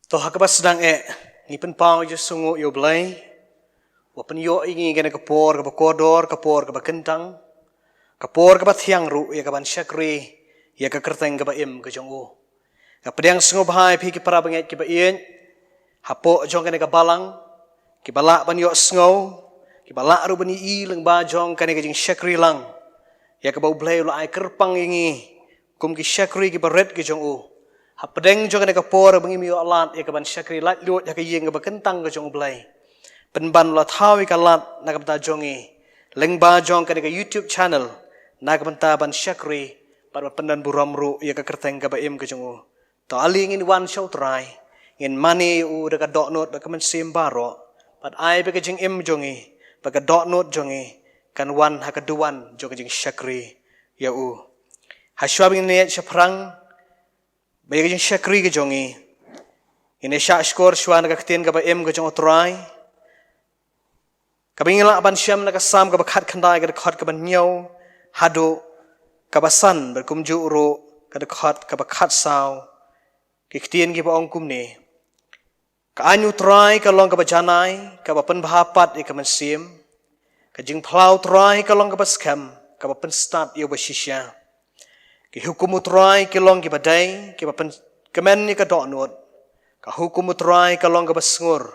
Toh hakabas sedang ni penpau je sungu yo blai, wa penyo ingi gana kapor kodor kapor kentang, kapor thiang ru ya kaban syakri ya ka kerteng ka im ka jongu. Ka pedang sungu bahai pi ki para banget ki ba ien, hapo jong kana ka balang, ki balak ban yo sungu, ki balak ru bani i leng ba jong kana ka jing syakri lang. Ya ka bau blai lo ai kerpang ingi, kum ki syakri ki baret ki jongu. Hapedeng jong kana kapor bangi mi alat ya kaban syakri lat lut ya ka yeng ka kentang ka jong blai. Penban la thawi ka lat na ka ta jongi. Leng ba jong kana ka YouTube channel na ka ta ban syakri par pendan buram ru ya ka kerteng ka ba im ka jong. To ali ngin wan show try. Ngin mani u da ka dot not ba ka men sim baro. Pat ai ba ka jing im jongi. Ba ka dot not jongi. Kan wan ha ka duan jong jing syakri ya u. Haswab ngin syafrang bagi jeng syakri ke jongi, ini syak skor syuan nak ketien ke em ke jong otrai, kabingila aban syam nak sam ke bakat kendai ke dekat ke nyau, hadu kabasan berkumju uru ke dekat ke bakat saw, ke ketien ke baong kumni, ke anyu trai ke long ke bajanai, ke bapen bahapat ke mensim, ke jeng plau trai ke long ke baskam, ke bapen start yo basisya. Ki hukum utrai ki long ki badai ki bapen kemen ni ka doknut ka hukum utrai ka long ka basngur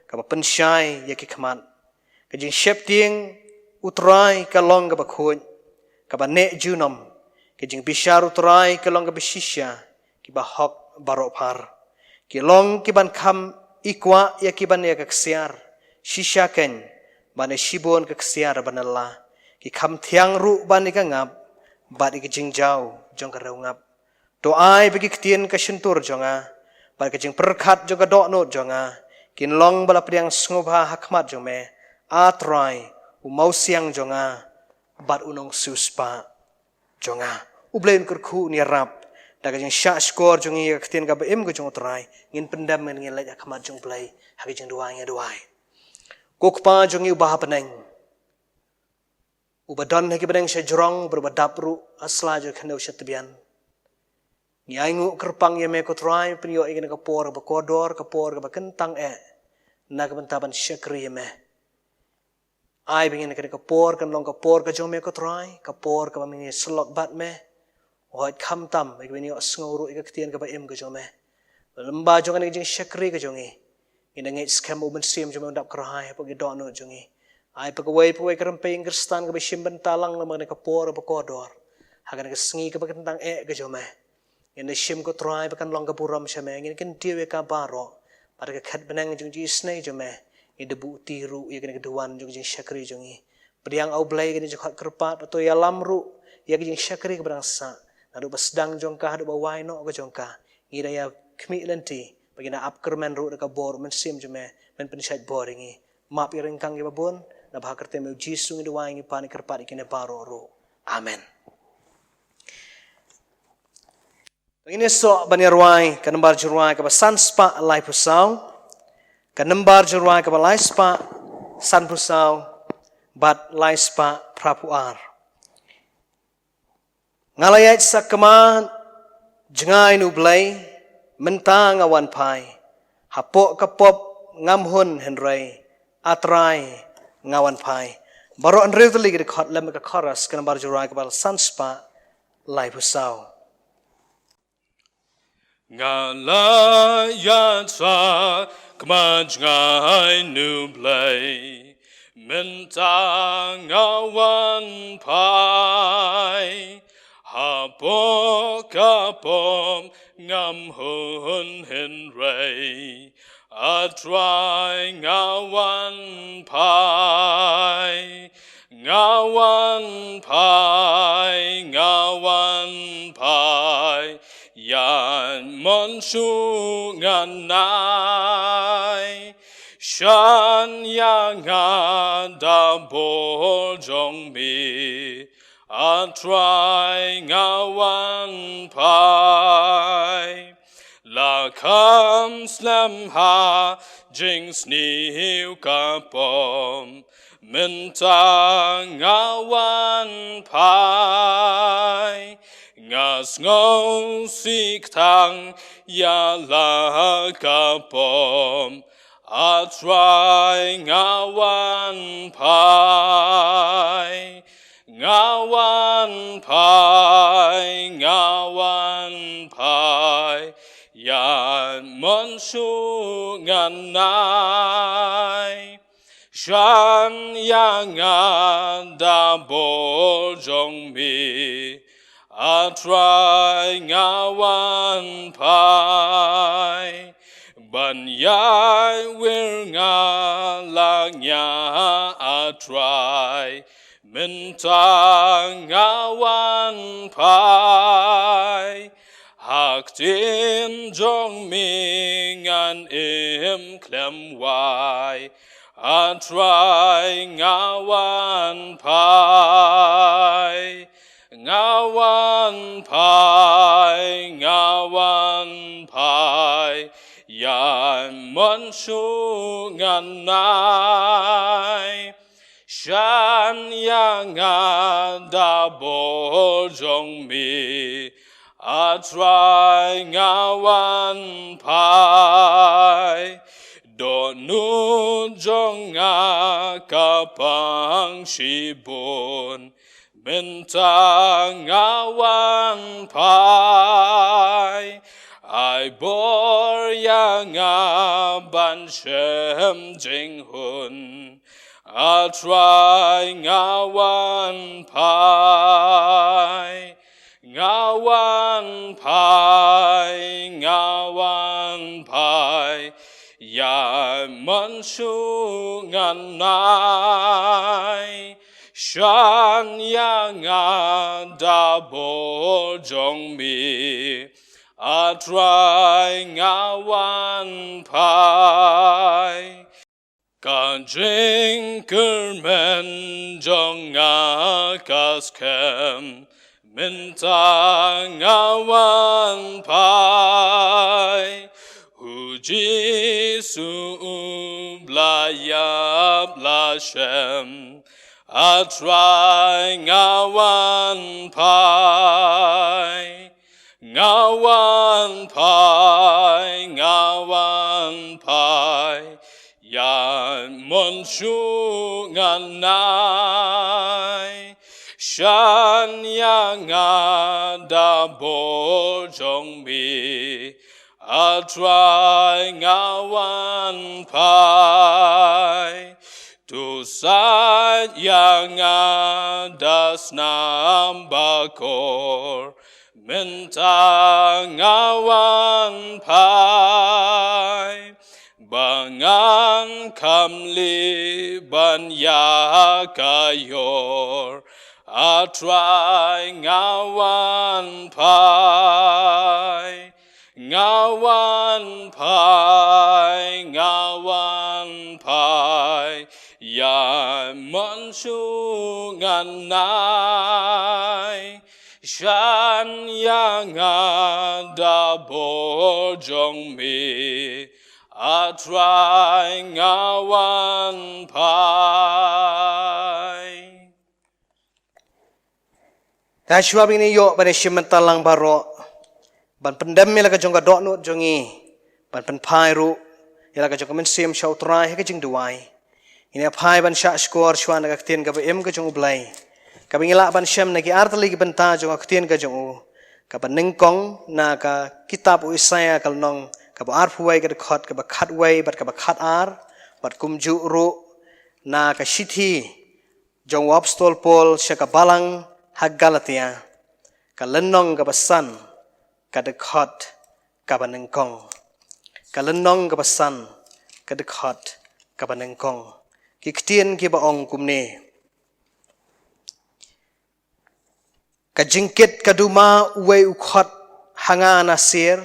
ka bapen syai ya ki khamat ka jing shep tieng utrai ka long ka bakhun ka bane junom ki jing bishar utrai ka long ka bishisya ki bahok baropar ki long ki ban kham ikwa ya ki ban ya ka ksiar shisha ken bane shibon ka ksiar banalla ki kham thiang ru ban ka ngap bat ki jing jau jong ka raungap to ai bagi ketien ka sentur jonga bat ka jing perkhat jong ka dokno jonga kin long bala priang sngoba hakmat jong me atrai u mau siang jonga bat unong suspa jonga u blain kurku ni rap da ka jing sha skor jong i ka ketien ka bem ka jong trai ngin pendam ngin lek hakmat jong blai ha ka jing duai duai kokpa jong i bah peneng ubadan heki bedeng sejrong berbadapru asla jo khendau syatbian ni aingu kerpang ye me kotrai penyo ingin kapor bakodor kapor ka kentang na ka bentaban syakri ye me ai bingin ka kapor kan long kapor ka jong me kotrai kapor ka mingi slok bat me hoit kham tam ek bini asnguru ik ketien ka ba im ka jong me lemba jong kan jing syakri ka jongi ina ngai scam uben sim jong dap krahai pagi dono jongi ai pagawai kerempeng kristan ke bishim bentalang na mga kapor bakodor hagan ka sngi ka bakantang ka jome ina shim ko try bakan long ka buram syame ngin ken diwe ka baro para ka khat benang jung ji snai jome i debu tiru ya kan keduan jung ji syakri jungi priang au blai kan jokhat kerpat atau ya lamru ya jing syakri ka berangsa nadu basdang jongka hadu bawai no ka jongka ngira ya khmi lenti bagina upkerman ru ka bor men sim jome men pensat boringi map iring kang babon na bahakerte meu Jisu ngi duwai ngi pani kerpat ikine baro ro. Amen. Ini so banirwai kanembar jurwai ka san spa lai pusau. Kanembar jurwai ka lai spa san pusau bat lai spa prapuar. Ngalayat sakama jengai nu blai mentang awan pai. Hapok kapop ngamhun henrai atrai ngawan pai baro an really get caught lem ka chorus kan bar jurai ka bal sanspa lai pusau ngala ya sa kmaj ngai nu blai mentang ngawan pai hapo kapom ngam hun henrai atrai ngawan pai yan monsu nganai shan yang ada bol jong mi atrai ngawan pai la kam slam ha jing sniu kapom mentang ngawan pai ngas ngau sik tang ya la kapom atrai ngawan pai yan monsungan nai shan yang ada bojong mi atrai ngawan pai ban yai wir ngalangnya atrai mentang ngawan pai hak tin jong mingan im klem wai atrai ngawan pai yan monsungan nai shan yang ada bojong mi atrai ngawan pai donu jong kapang shibun mentang ngawan pai ai bor yang ban shem jing hun atrai ngawan pai ya monsungan nai shan yang ada bojong mi atrai ngawan pai kanjing kermen jong kaskem mentang ngawan pai huji su blayab lashem atrai ngawan pai yan monsungan nai shan yang ada bojong mi atrai ngawan pai tusat yang ada snambakor mentang ngawan pai bangan kamli ban ya kayor atrai ngawan pai ya monsungan nai shan yang ada bojong mi atrai ngawan pai ta shwab ini yo ban shimentalang baro ban pendam mela ka jong ka dok nut jongi ban pen pai ru ila ka jong men sim shau trai ka jing duai ini pai ban sha skor shwan ka tien ka em ka jong blai ka bingila ban shem na ki artali ki benta jong ka tien ka jong ka ban ningkong na ka kitab u Isaya kal nong ka ba arfuai ka khot ka ba khat wai bat ka ba khat ar bat kumju ru na ka shithi jong wap stol pol sha ka balang hak galatia ka lenong ka basan ka de khot ka ba ningkong ka lenong ka basan ka de khot ka ba ningkong ki ktien ki ba ong kumne ka jingkit ka duma uwe u khot hanga nasir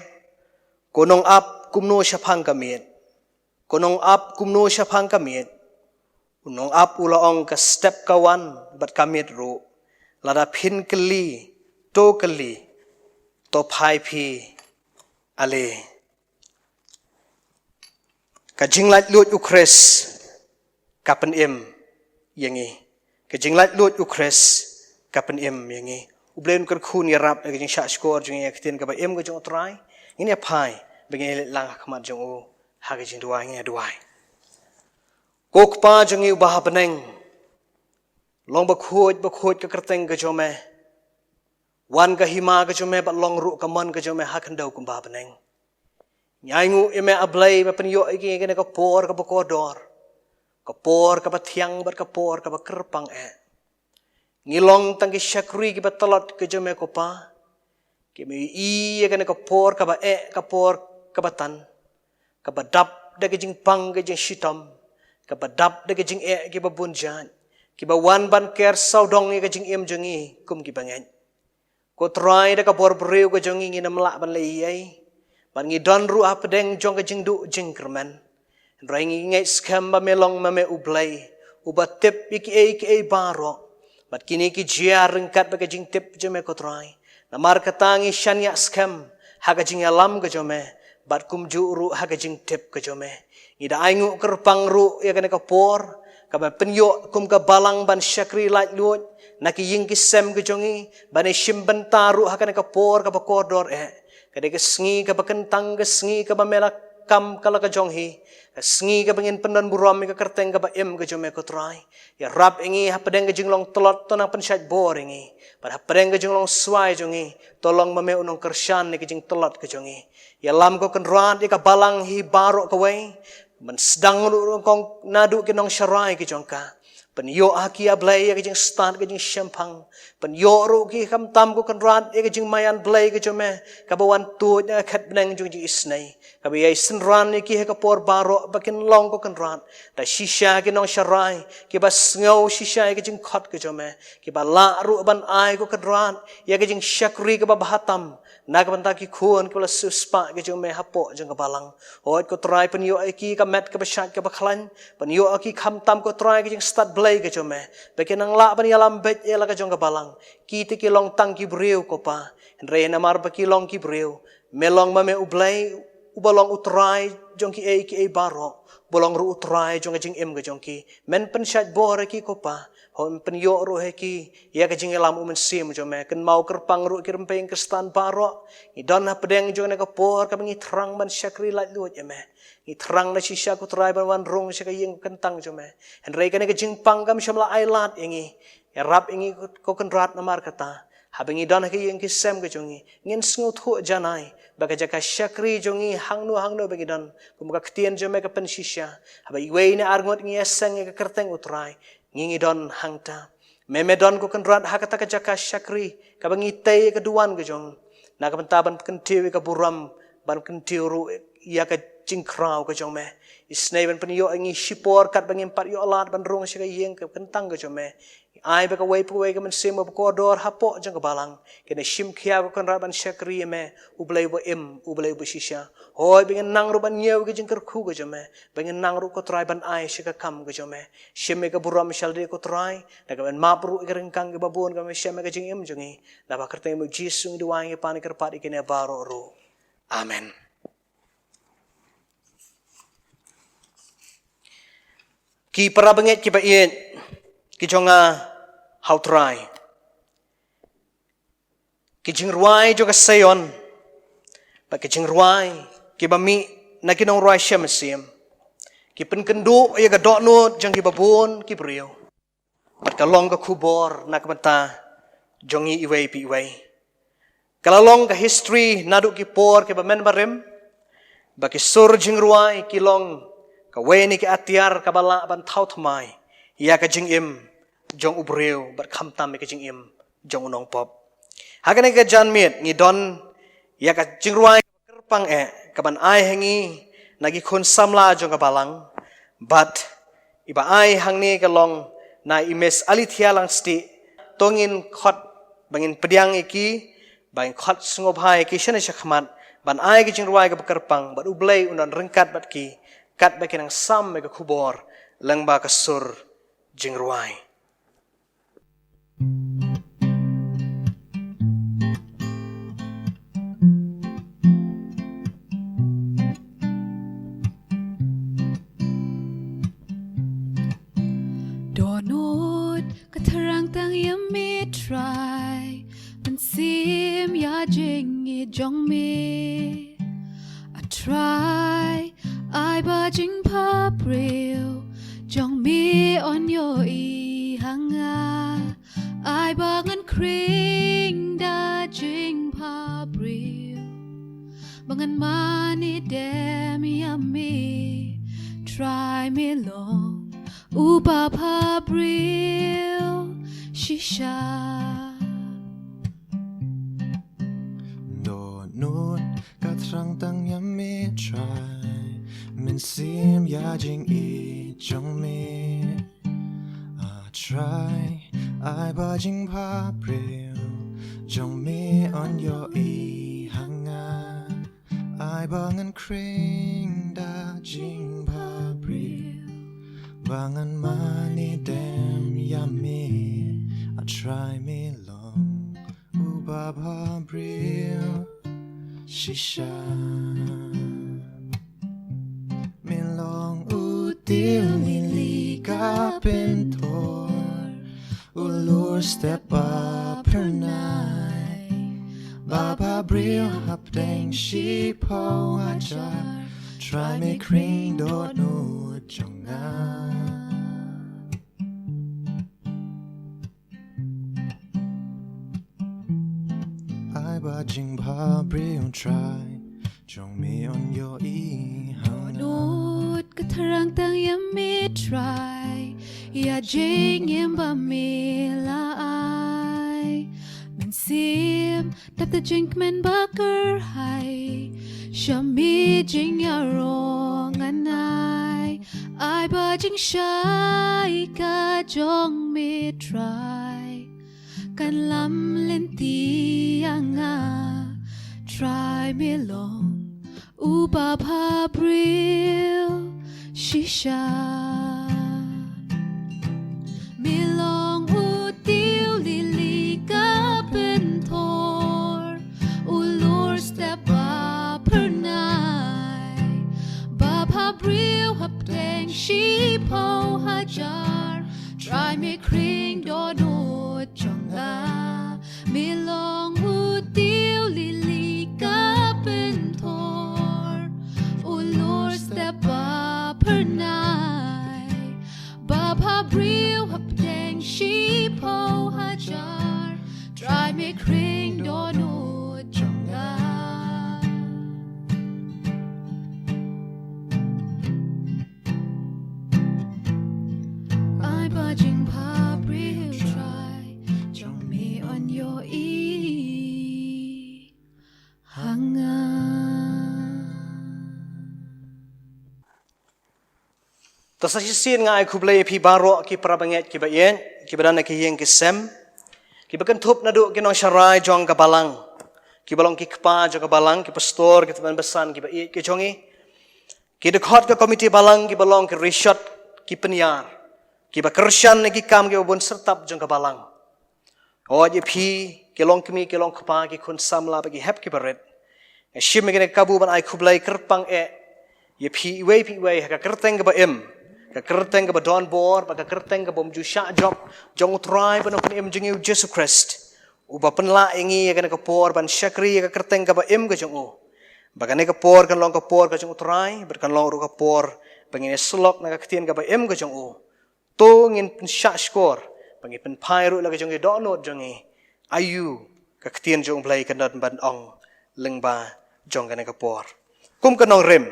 konong ap kumno syapang kamit konong ap kumno syapang kamit unong ap ulaong ka step kawan bat kamit ru lada phin kali to pai phi ale ka jinglat lut ukres kapen im yangi ka jinglat lut ukres kapen im yangi ublen kan khun ya rap ka jing sha skor jing ya ktin ka ba im ka jong trai ini apa begini lang kamat jong u hagi jing duai ini duai kokpa jong u bah beneng long bakhoj ke kerteng ke jome wan ke hima ke jome bat long ru ke man ke jome hakandau kum bah beneng nyangu ime ablay ba penyo iki kene ko por ka bakodor ka por ka bathiang bar ka por ka bakerpang ngilong tangki syakri ki batalot ke jome ko pa ki me i kene ko por ka ba ka por ka batan ka badap de ke jing pang ke jing shitam ka badap de ke jing ki babunjan ki ba wan ban ker saudong ke jing em jongi kum ki bangen ko try de ka por breu ke jongi ngina mla ban le ai ban ngi don ru apdeng jong ke jing du jing kerman rai ngi ngai skam ba melong ma me ublai ubatep iki baro bat kini ki jia rengkat ba ke jing tip jome ko try namar katangi shanya skam ha ke jing alam ke jome bat kum ju ru ha ke jing tip ke jome ida aingu kerpang ru ya kene ka por ka ba penyo kum ka balang ban syakri lait luot naki ying ki sem ke jongi ban shim ban taru ha kene ka por ka ba kodor kade ke sngi ka ba kentang ke sngi ka ba mela kam kala ka jonghi sngi ka bangin pendan buram ka kerteng ka ba em ka jome ko try ya rap ingi ha pedeng ka jinglong telot to na pensat bor ingi pada pedeng ka jinglong swai jongi tolong mame unong kershan ni ka jing telot ka jongi ya lam ko kenrat ka balang hi baro ka wei men sedang kong nadu ke nong syarai ki jongka penyo aki ablay ke jing start ke jing shampang penyo ru ki kam tam ko kenrat ke jing mayan blay ke jome ka bawan tu khat benang jung ji isnai ka bi ai senran ki ka por baro bakin long ko kenrat da shisha ke nong syarai ki bas ngau shisha ke jing khat ke jome ki ba la ru ban ai ko kenrat ya ke jing syakri ke ba bahatam nak banta ki khun ko la suspa ke jome hapo jeng ka balang hoi ko try penyo ki ka met ka bashat ka baklan penyo ki kham tam ko try ke jing start blay ke jome bakin ang la ban yalam bet ela ka jong ka balang ki ti ki long tang ki breu ko pa re na mar ba ki long ki breu melong ma me ublay ubalong utray jong ki baro bolong ru utray jong jing em ka jong ki men pensat bor ki ko pa hon penyo ru ki ya ka jing elam umen sim jome ken mau kerpang ru kirim peng kestan baro i don ha pedeng jong na ka por ka bangi terang ban syakri lat lu jeme i terang na shisha ku try ban wan rong sya ka yeng kentang jome en re ka ne ka jing pangam shamla ailat ingi ya rap ingi ko kenrat na mar kata habengi don ha yeng ki sem ka jongi ngin sngu thu janai baga jaka syakri jongi hangnu bagi don kumka ktien jome ka pen shisha haba iwe na arngot ngi eseng ka kerteng utrai ngingi don hangta meme don ko kenrat hakata ka jaka syakri ka bangi tei ka duan ka jong na ka pentaban kentiu ka buram ban kentiu ru ya ka jingkrau ka jong me isnei ban penyo ngi shipor kat bangin pat yo alat ban rong sya ka yeng ka kentang ka jong me ai ba ka wei ka men sim ba ko dor hapo jang ka balang kene shim khia ko kenrat ban syakri me ublai bo em ublai bo shisha hoi bingen nang ru ban nyew ka jing kerkhu ka jong me bingen nang ru ko try ban ai sya ka kam ka jong me shim me ka buram shal de ko try da ka ban map ru ka rengkang ka babon ka me shim me ka jing em jongi da ba kerteng mo jisung duwang ke pan kerpat ikene baro ru amen. Ki para benget ki ba ien ki jonga how try ki jing ruai jo ka sayon ba ki jing ruai ki ba mi na ki nong ruai shem sim ki pen kendu ya ka dok no jang ki babon ki brio bat ka long ka khubor na ka banta jongi iwei pi iwei kala long ka history nadu ki por ki ba men barem ba ki sur jing ruai ki long ka weni ki atiar ka bala ban thau thmai ya ka jing im jong ubreu bat kham tam ka jing im jong unong pop hakane ka jan miet ngi don ya ka jing ruai kerpang ka ban ai hengi nagi khun samla jong ka balang bat iba ai hangni ka long na imes alithia lang sti tongin khot bangin pediang iki bang khot sngobhai ki shane shakhmat ban ai ki jing ruai ka kerpang bat ublei unan rengkat bat ki kat bakin ang sam mega kubor lang ba kasur jing ruai donut katerang tang yami try pensim ya jing jong mi try ai ba jing pa bril jong mi on yo i hanga ai ba ngan kring da jing pa bril bangan mani dem yummy try me long uba pa bril shisha do nut katrang tang yummy try min sim ya jing I jong me try I ba jing pa bril jong me on yo I hanga I bangan kring da jing pa bril bangan mani dem yummy try me long uba pa bril shisha me long util nili ka pintor ulur step up her night baba bril hap dang she po ajar try me kring dot no jonga I ba jing pa bril try jong me on your e hang Nut katarang tang yummy try ya jing yam ba me la ai min sim tap the jink men baker hai shami jing ya rong anai ai ba jing shai ka jong me try kan lam len ti anga try me long uba pa bril shisha me long util lili ka pentor ulur step up her night ba pa bril hap dang she po hajar try me kring do no jonga me long util lili ka pentor ulur step up her night baba bril hap dang she po hajar try me kring do no jonga I budging pa bril try jong me on your e hanga Tasa sisin nga ay kublay pi baro ki prabanget ki bayen ki badana ki yeng ki sem ki bakan thup na du ki nong sharai jong ka balang ki balong ki kpa jong ka balang ki pastor ki teman besan ki bayi ki jongi ki dekhot ka komiti balang ki balong ki rishot ki penyar ki ba kershan ki kam ki bun sertap jong ka balang o je pi ki long kmi ki long kpa ki kun samla bagi hep ki baret shim ki kabu ban ay kublay kerpang ye pi wei ka kerteng ka ba em ka kerteng ka ba don bor ba ka kerteng ka bom ju sha job jong utrai ban kun em jing Jesus Christ u ba penla ingi ka ka por ban shakri ka kerteng ka ba em ka jong u ba ka ne ka por kan long ka por ka jong utrai ber kan long ru ka por bangin slok na ka ktien ka ba em ka jong u to ngin pen sha skor bangin pen pai ru la ka jong e do not jong e ayu ka ktien jong play ka not ban ong leng ba jong ka ne ka por kum ka nong rem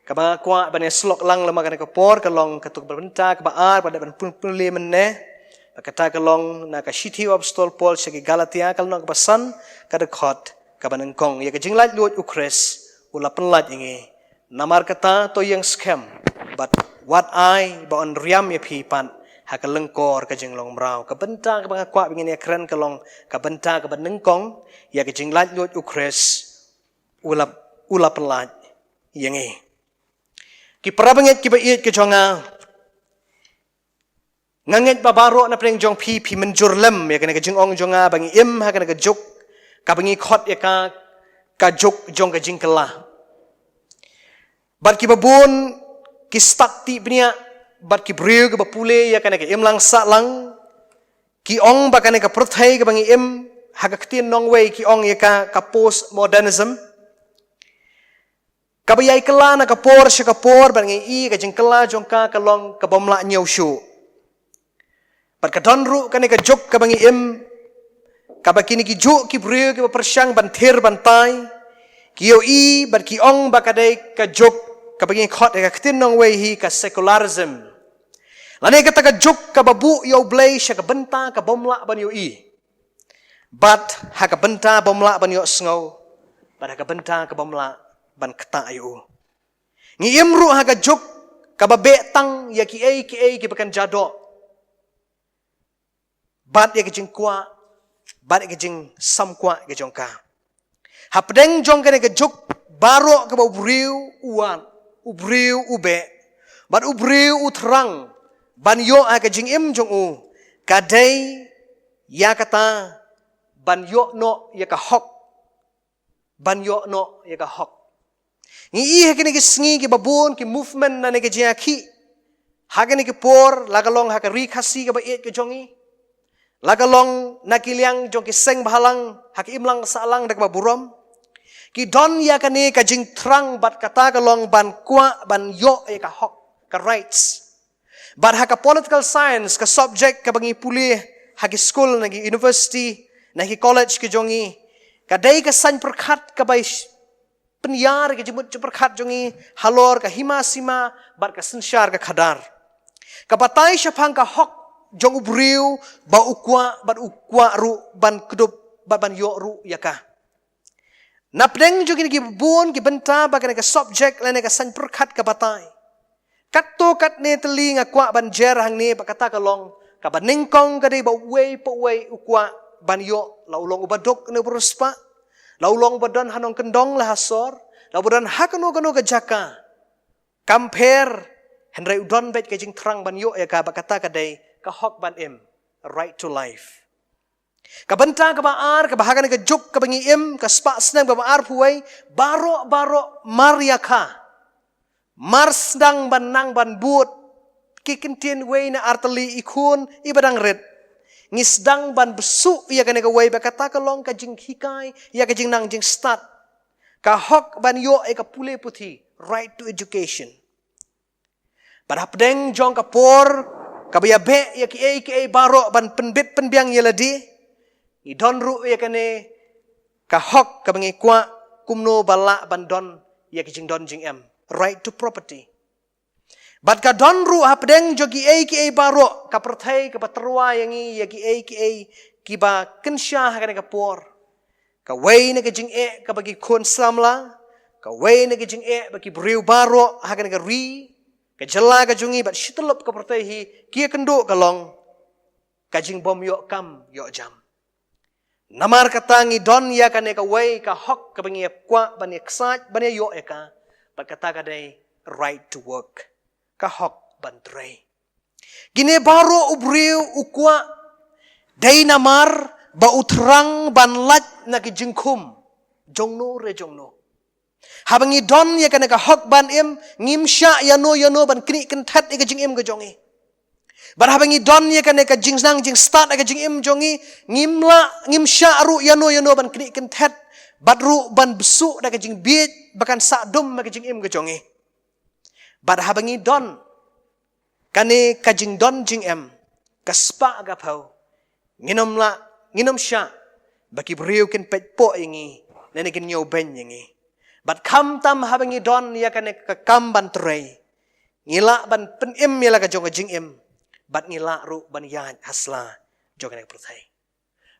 kaba kwa bane slok lang lama kana kapor kalong katuk berbenta kaba ar pada ban pun le menne kata kalong na ka shithi apostol Paul segi Galatia kalong ka basan kada khot kaba nengkong ya ka jinglat luot ukres ula penlat ingi namar kata to yang scam but what I ba on riam ya pi pan ha ka lengkor ka jinglong mrau ka benta ka banga kwa bingin ya kren kalong ka benta ka ban nengkong ya ka jinglat luot ukres ula penlat yangi ki prabanget ki bait ki jonga nganget babaro na preng jong pi menjur lem ya kana ka jing ong jonga bangi im ha kana ka juk ka bangi khot ya ka juk jong ka jing kala bat ki babun ki stakti bnia bat ki breu ka bapule ya kana ka im lang sa lang ki ong ba kana ka prothai ka bangi im ha หากเตียนน้องเวกี่องยากากับ post modernism Kabayay kala na kapor siya kapor ban ngi ka jing kala jong ka kalong ka bomla nyaw shu. Ban ka donru ka ne ka juk ka bangi im ka ba kini ki juk ki brio ki persyang ban thir ban tai ki yo ban ki ong ba ka dai ka juk ka bangi khot ka ktin nong wei hi ka secularism. Lani ka ta ka juk ka babu yo blay siya ka benta ka bomla ban yo But ha ka benta bomla ban yo sngaw. Ban ha ka benta ka bomla ban kata ayu. Ngi imru ha ka juk ka babe tang ya ki ki bakan jado. Bat ya ki jing kwa, bat ya ki jing sam kwa ki jong ka. Ha pedeng jong ka ne ka juk baro ka ba ubriu uan, ubriu ube. Bat ubriu utrang ban yo ha ka jing im jong u. Kadai ya kata ban yo no ya ka hok. Ban yo no ya ka hok. Ngi kini ki sngi ki babun ki movement na ne ki jaki. Hagani ki por lagalong ha ka rikasi ka ba it ki jongi. Lagalong nakiliang jong ki seng bahalang ha ki imlang salang dak ba burom. Ki don ya kani ka jing trang bat kata kalong ban kwa ban yo ya ka hok ka rights. But ha ka political science ka subject ka bangi puli ha ki school na ki university na ki college ki jongi. Kadai ka san perkat ka ba penyar ke jemut perkat jongi halor ka hima sima bar ka sensyar ka khadar ka batai syapang ka hok jong ubriu ba ukwa ru ban kedup ban yo ru yaka napdeng jongi ki bun ki benta ba ka subject lene ka san perkat ka batai katto kat ne telinga kwa ban jer hang ne ba kata ka long ka baningkong ka dei ba wei po wei ukwa ban yo laulong ubadok ne beruspa laulong badan hanong kendong lah hasor, laubadan hakano kano ke jaka. Compare henry udon bet ke jing terang ban yo ya ka bakata kadai ka hok ban im, a right to life. Ka benta ka baar ka bahagan ke juk ka bangi im ka spa snang ka baar puai baro mariaka. Mars dang ban nang ban but kikintien wei na arteli ikun ibadang red. Ngisdang ban besuk ya kene ka wei bakata ka long ka jing hikai ya ka jing nang jing start ka hok ban yo ka pule puthi right to education pada pedeng jong ka por ka baya be ya ki baro ban penbit penbiang ya ladi i don ru ya kene ka hok ka bangi kwa kumno bala ban don ya ki jing don jing em right to property. Bat ka don ru hapdeng jogi ki baro ka perthai ka patrwa yangi ya ki ba kensya ka ne ka por ka wei ne ka jing ka bagi kon samla ka wei ne ka jing bagi briu baro ha ka ne ka ri ka jela ka jungi bat shitlup ka perthai hi ki kendo ka long ka jing bom yo kam yo jam namar ka tangi don ya ka ne ka wei ka hok ka bangi kwa bani ksat bani yo ka bat kata ka dai right to work ka hok bantrei. Gine baro ubriu ukwa day namar ba utrang banlat na ki jingkum jongno re jongno. Habang idon ya kana ka hok ban im ngim sya yano ban kini kentat ka jing im ka jongi. Bar habang idon ya kana ka jing sang jing start ka jing im jongi ngim sya ru yano ban kini kentat badru ban besu da ka jing biet bakan sadum ka jing im ka jongi. Bad habangi don kani kajing don jing em kaspa agapau nginom sya baki beriu kin pet po ingi nene kin nyo ben ingi bad kam tam habangi don ya kani ka kam ban trei ngila ban pen im ya ka jong jing em bad ngila ru ban ya hasla jong ka perthai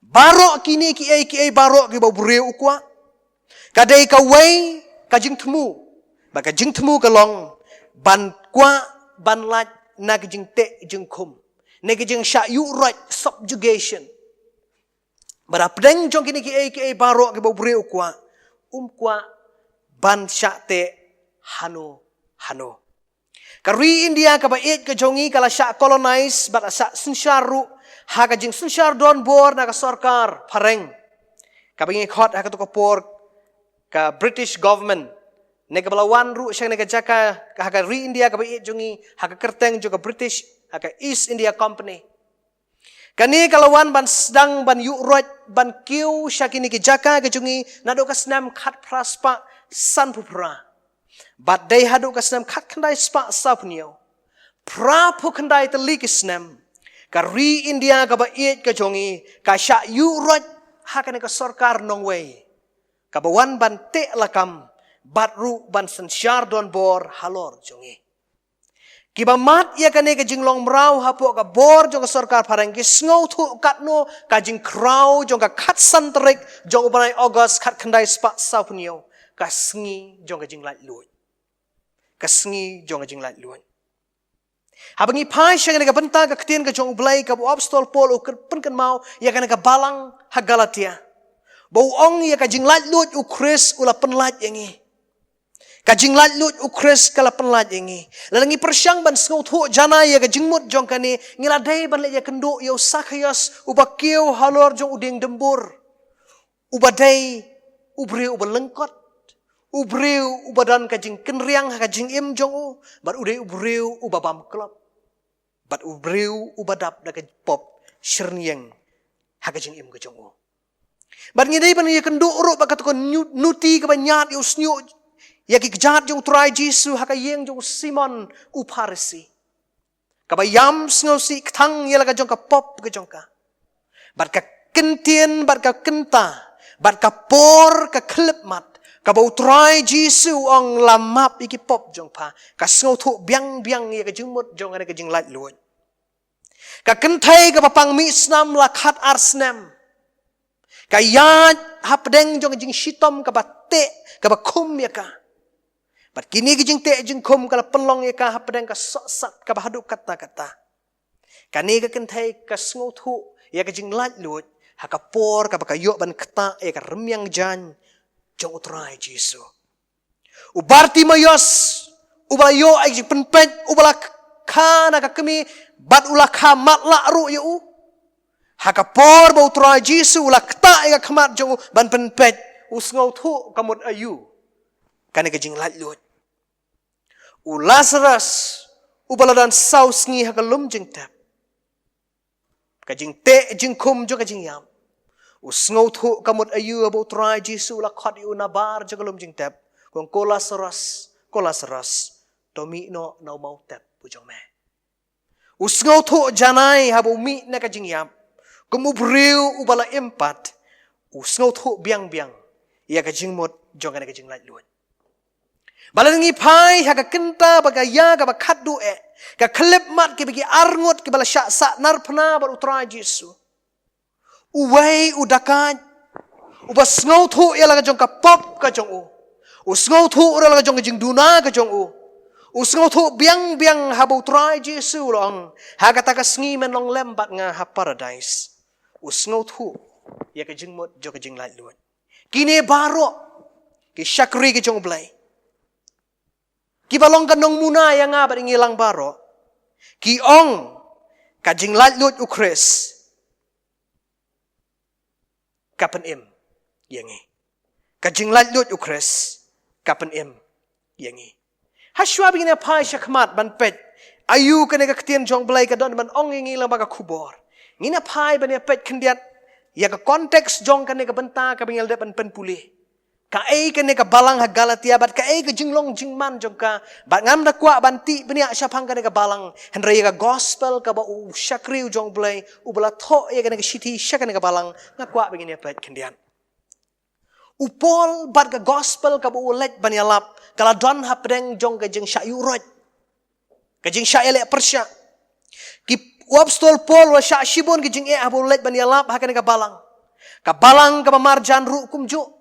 baro kini ki baro ki ba beriu ukwa kadai ka wei kajing temu baka jing temu ka long ban kwa ban lat na jing te jing kum na jing sha yu right subjugation bara pedeng jong kini ki baro ki bobre kwa ban sha te hano kari India ka ba it ka jongi kala sha colonize bara sha sunsharu ha ka jing sunshar don bor na ka sarkar pareng ka bingi khot ha ka to ka por ka British government nega balawan ru syang nega jaka ka ri India ka bai jungi ha ka kerteng juga British ha ka East India Company kani kalawan ban sedang ban yu rot ban kiu syakini ki jaka ka jungi nado ka snam khat praspa san pupra Bat day hadu kasnem kat kandai spa sapnio. Pra pu kandai teli kisnem. Ka ri India ka ba iet ka jongi. Ka sya yu roj hakane ka sorkar nong way. Ka ba wan ban te lakam. Bat ru ban sensyar don bor halor jongi. Kiba mat ia kane ka jinglong mrau hapo ka bor jong ka sorkar parang ki sngow thu kat no ka jing kraw jong ka kat santerik jong ubanay August kat kandai spa sapnio. Ka sngi jong ka jing lat luoy. Ka sngi jong ka jing lat luoy. Habang ipai siya nga banta ka katian ka jong ublay ka bu apostol Paul o pen kan mau ya ka balang ha Galatia. Bauong ya ka jing lat luoy u Chris ula penlat yangi. Kajing latlut ukres kala penlat yangi. Lalangi persyang ban sngow thu jana ya kajing mut jong kani ngiladai ban le ya kendo yo sakayas ubakiu halor jong uding dembur. Ubadai ubriu ubalengkot. Ubriu ubadan kajing kenriang kajing im jong u. Bat udai ubriu ubabam klop. Bat ubriu ubadap da pop sirniang kajing im kajong u. Bat ngidai ban ya kendo uruk ba katukon nuti kabanyat yo snyo. Ya ki kejat jong try Jesu haka yeng jong Simon uparisi. Kabayam sngaw si ktang yala ka jong ka pop ka jong ka. Bat ka kentien bat ka kenta. Bat ka por ka klip mat. Kabau try Jesu ang lamap iki pop jong pa. Ka sngaw tu biang ya ka jong mut jong ka jong lat luon. Ka kentai ka papang mi snam lakat arsnem. Ka yad hapdeng jong jing shitom ka bate ka bakum ya ka. Bat kini kijing te jing kum kala pelong ya ka hapdeng ka sat ka bahaduk kata-kata. Kani ka kentai ka sngow thu ya ka jing lat lut ha ka por ka bakayo ban kata ya ka remyang jan jong utrai Jesu. Ubarti mayos ubalayo ay jing penpet ubala ka na ka kami bat ula ka matla ru ya u. Ha ka por ba utrai Jesu ula kata ya ka kamat jong ban penpet usngow thu kamot ayu. Kani ka jing lat lut. U Lazarus ubaladan saus ngi hakalum jing tap. Kajing te jing kum jo kajing yam. U sngow thu kamot ayu abo try Jesu la khot yu nabar jo kalum jing tap. Kung ko Lazarus tomi no na mau tap pujong me. U sngow thu janai habo mi na kajing yam. Kumubriu ubala empat. U sngow thu biang ya kajing mot jo kajing lat luan. Balangi pai haka kenta baga ya ka bakat du ka klip mat ki bagi arngot ki bala syak sak narpana bar utrai Jesu. Uwai udakan ubas ngau thu ya la jong ka pop ka jong u. Usngau thu ora la jong jing duna ka jong u. Usngau thu biang habu utrai Jesu long ha kata ka sngi men long lembat nga ha paradise. Usngau thu ya ka jing mot jo ka jing lat luan. Kini baro ki syakri ki jong blai. Ki balong kanong muna yang nga baring ilang baro. Ki ong kajing latlut ukres. Kapan im yangi. Kajing latlut ukres. Kapan im yangi. Haswa bingin apa siya kamat ban pet. Ayu ka nagakatian jong balay ka doon ban ong yung ilang baga kubor. Ngina pay ba niya pet kandiat. Ya ka konteks jong ka nagabanta ka bingil depan penpulih. Kaay ka ka balang ha Galatia bat kaay ka jinglong jingman jong ka bat ngam da kwa banti benia syapang ka balang henry ka gospel ka ba u syakriu jong blay u bala tho ya ka shiti syak ka balang ngakwa begini pet kendian upol bat ka gospel ka ba u let banialap kala don ha pedeng jong ka jing syayurot ka jing syayele persya ki apostol Paul wa syak shibon ka jing abu let banialap ha ka balang ka marjan ru kumju.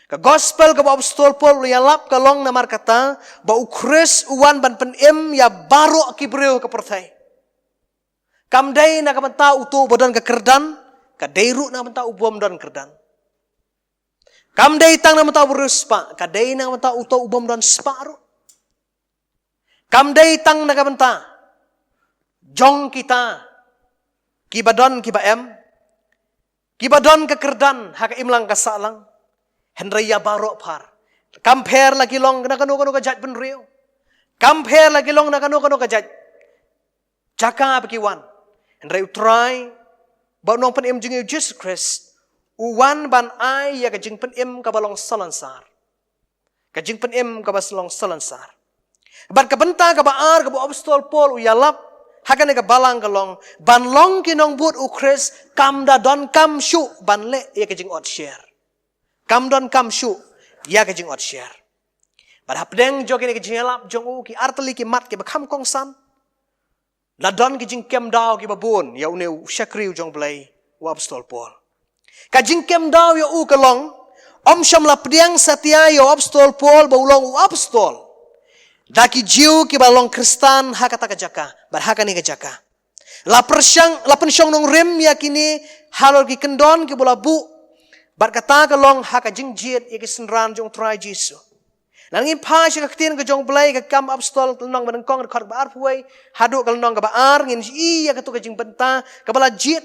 Ka gospel ka apostol Paul yalap kalong na markata ba ukres uwan ban penim ya baro kibreu ka pertai. Kamdai na kamanta uto bodan ka kerdan ka deiru na kamanta ubom dan kerdan. Kamdai tang na kamanta beruspa ka dei na kamanta uto ubom dan sparo. Kamdai tang na kamanta jong kita kibadon kibaem kibadon ka kerdan haka imlang kasalang. Henrya baro par. Compare lagi long na kanu kajat benriu. Compare lagi long na kanu kajat. Jaka bekiwan. Henry utrai. Ba nong penim jing Jesus Christ. Uwan ban ai ya kajing penim kabalong salansar. Kajing penem kabas long salansar. Bat kabenta kabaar kabu apostol Paul uyalap hakan ka balang kalong ban long kinong but ukris kam da don kam shu ban le ya kajing ot share. Kam don kam shu ya kajing ot share. Bat hapdeng jog ni kajing alap jong u ki artali ki mat ki bakam kong san. La don kajing kem daw ki babun ya uneu shakriu jong blai wa apostol Paul. Kajing kem daw ya u kalong om syam la pdiang satia ya apostol Paul baulong u apostol. Daki jiu ki balong Kristan hakata kajaka, barhaka ni kajaka. La pensyong nong rim yakini halor ki kendon ki bola bu, bar kata kalong haka jingjit ya ki senran jong try Jesu. Nangin pa siya kaktin ka jong belai ka kam apostol kalong menengkong rekod baar puai, hadu kalong ka baar ngin iya ka tu ka jing benta ka bala jit,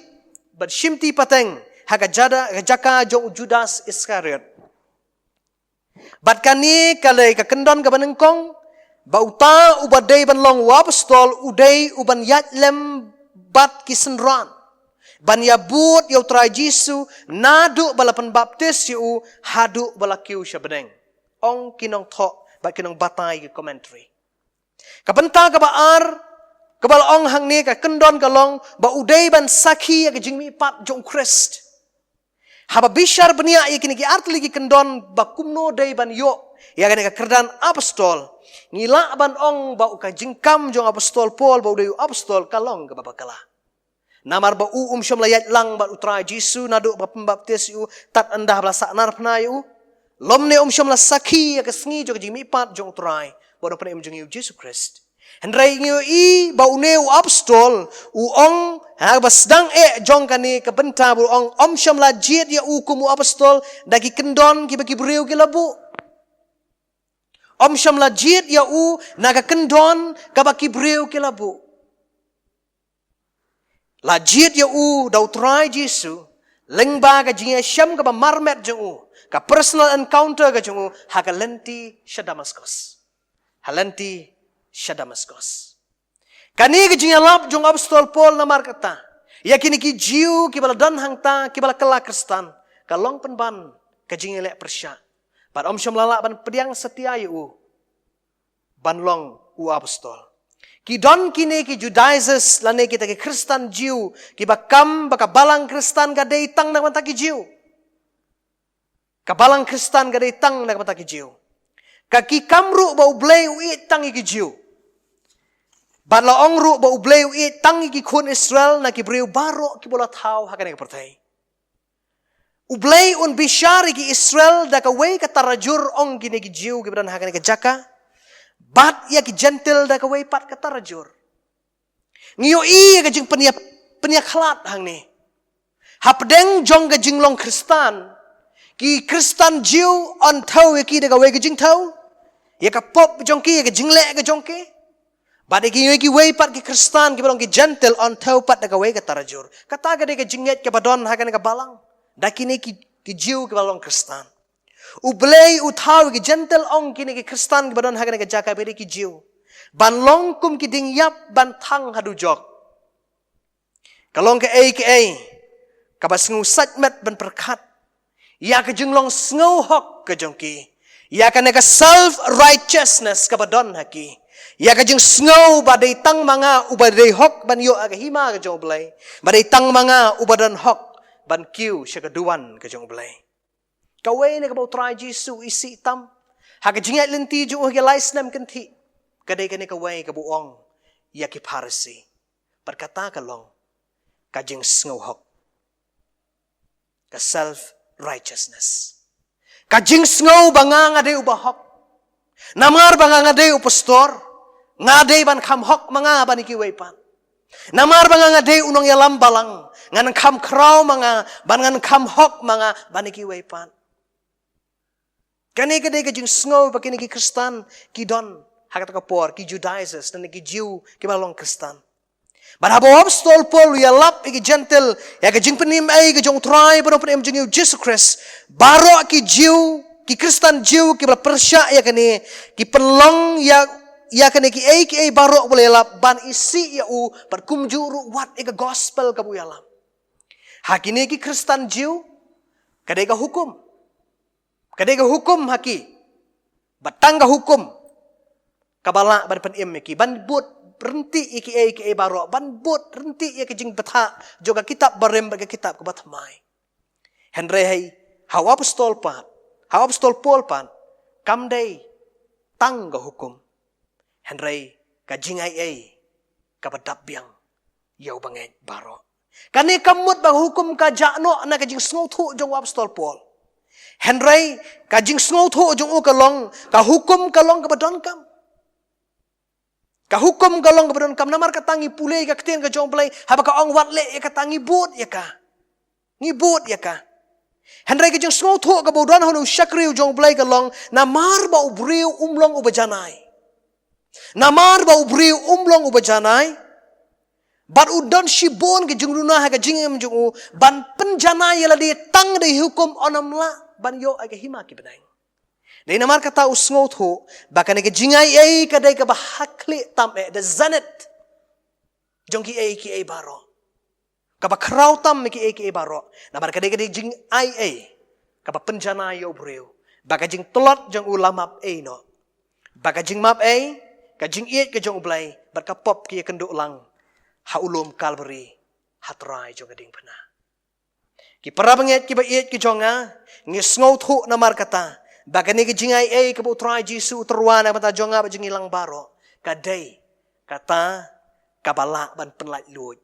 bar shimti pateng haka jada kajaka jong Judas Iskariot. Bat kani kalai ka kendon ka menengkong bauta ubadai ban long apostol udai uban yatlem bat kisenran ban yabut yau try Jesu nadu balapan baptis yu hadu balakiu syabedeng ong kinong tho bat kinong batai ke commentary kapenta ka baar kabal ong hang ni ka kendon kalong ba udai ban sakhi ka jingmi pat jong Christ haba bishar benia yakini ki artli ki kendon ba kumno dai ban yo ya ka kerdan apostol ngila ban ong ba ka jingkam jong apostol Paul ba udayu apostol kalong ka babakala. Namar ba syam layat lang ba utray Jesu nadu ba pembaptis yu tat andah bala saknar pna yu. Lomne syam la sakhi ka sngi jong jimi pat jong utray ba do pna jong yu Jesus Christ. Hendrai ngiu i ba uneu apostol ong ha ba sedang jong kani ka benta bu ong syam la jit ya kumu apostol dagi kendon ki bagi breu ki labu. Om syam la jit ya naga kendon kabaki breu kilabu. La jit ya dau try Jesu lengba ka jinga syam ka marmet jeng ka personal encounter ka jeng hakalenti Syadamaskos. Halenti Syadamaskos. Kani ka jinga lap jong apostol Paul na markata. Yakini ki jiu ki bala dan hangta ki bala kala Kristan kalong penban ka jinga lek persya. Pat om syam lalak ban pediang setia yu ban long apostol. Ki don kini ki Judaizers lane kita ki Kristan Jew ki bakam baka balang Kristan ga deitang na mata ki Jew. Ka balang Kristan ga deitang na mata ki Jew. Ka ki kamru ba ublay uitang ki Jew. Ban la ongru ba ublay uitang ki kun Israel na ki breu baro ki bola tau hakane ka pertai. Ublay un bishari ki Israel da ka way ka tarajur ong kini ki Jew ki badan hakane ka jaka. Bat ya ki gentle da ka way pat ka tarajur. Ngiyo i ka jing peniaklat hang ni. Hapdeng jong ka jing long Kristan. Ki Kristan Jew on tau ya ki da ka way ka jing tau. Ya ka pop jong ki ya ka jing le ka jong ki. Bat ki ki way pat ki Kristan ki balong ki gentle on tau pat da ka way ka tarajur. Kata ka de ka jinget ka badon hakane ka balang. Dakini ki Jew ki balong Kristan. Ublay utaw ki gentle ong kini ki Kristan ki badon hakane ka jaka beri ki Jew. Ban long kum ki ding yap ban thang hadu jok. Kalong ka kabas ngu satmet ban perkat. Ya ka jinglong sngow hok ka jongki. Ya ka neka self righteousness ka badon haki. Ya ka jing sngow badai tang mga ubadai hok ban yo aga hima ka jong blay. Badai tang mga ubadon hok ban kiu siya kaduan ka jong blay. Kaway na kabaw try Jesu isi tam. Haka jingat lenti jung uhilais nam kanti. Kaday ka ni kaway kabuong yaki parasi. Perkata kalong kajing sngohok. Ka self-righteousness. Kajing sngow banga nga day ubahok. Namar banga nga day upastor. Nga day ban kamhok mga banikiway pan. Namar banga nga day unong yalam balang. Nga nang kam kraw mga ban nga kam hok mga banikiway pan. Kani kadai kajing sngow pakini ki Kristan ki don hakata kapor ki Judaizers dan ki Jew ki balong Kristan. Barhabo apostol Paul ya lap ki gentle ya kajing penim ay kajong try bano penim jing Jesus Christ baro ki Jew ki Kristan Jew ki persya ya kani ki penlong ya kani ki baro boleh lap ban isi ya perkumjuru wat ika gospel kabu ya lap. Hakini ki Kristan Jew kadai ka hukum. Kadai ka hukum haki. Batang ka hukum. Kabala ban pen im ki ban but renti iki baro ban but renti iki jing betha juga kitab barem bagi kitab ke batmai. Henry hai hawa apostol Paul pan kamdai tang ka hukum. Henry ka jingai ka badap biang yau bangai baro. Kani kamut bang hukum ka jakno na ka jing sngo thu jong apostol Paul. Henry ka jing sngo thu jong u kalong ka hukum kalong ka badon kam. Ka hukum kalong ka badon kam namar ka tangi pule ka ktien ka jong play haba ka ong wat le ka tangi but ya ka. Ngibut ya ka. Henry ka jing sngo thu ka bodon honu shakri jong play kalong namar ba ubriu umlong ubajanai. Namar ba ubriu umlong ubajanai. Bat udon shibon ke jung runa ha ka jingem jung u ban penjana yala di tang de hukum onamla ban yo aga hima ki benang. Dei namar kata usngo thu bakan ke jingai ka dai ka bahakli tam de zanet jong ki baro. Ka ba krau tam ki baro. Namar ka dai jing ka ba penjana yo breu. Baka jing tolot jong u lamap no. Baka jing map ka jing ka jong ublai bat ka pop ki kenduk lang. Haulum Calvary hatrai jong ading pena. Ki para banget ki ba ki jonga ngisngau thu namar kata bagani ki jingai ka utrai Jisu terwana bata jonga ba jingilang baro kadai kata kabala ban penlat lut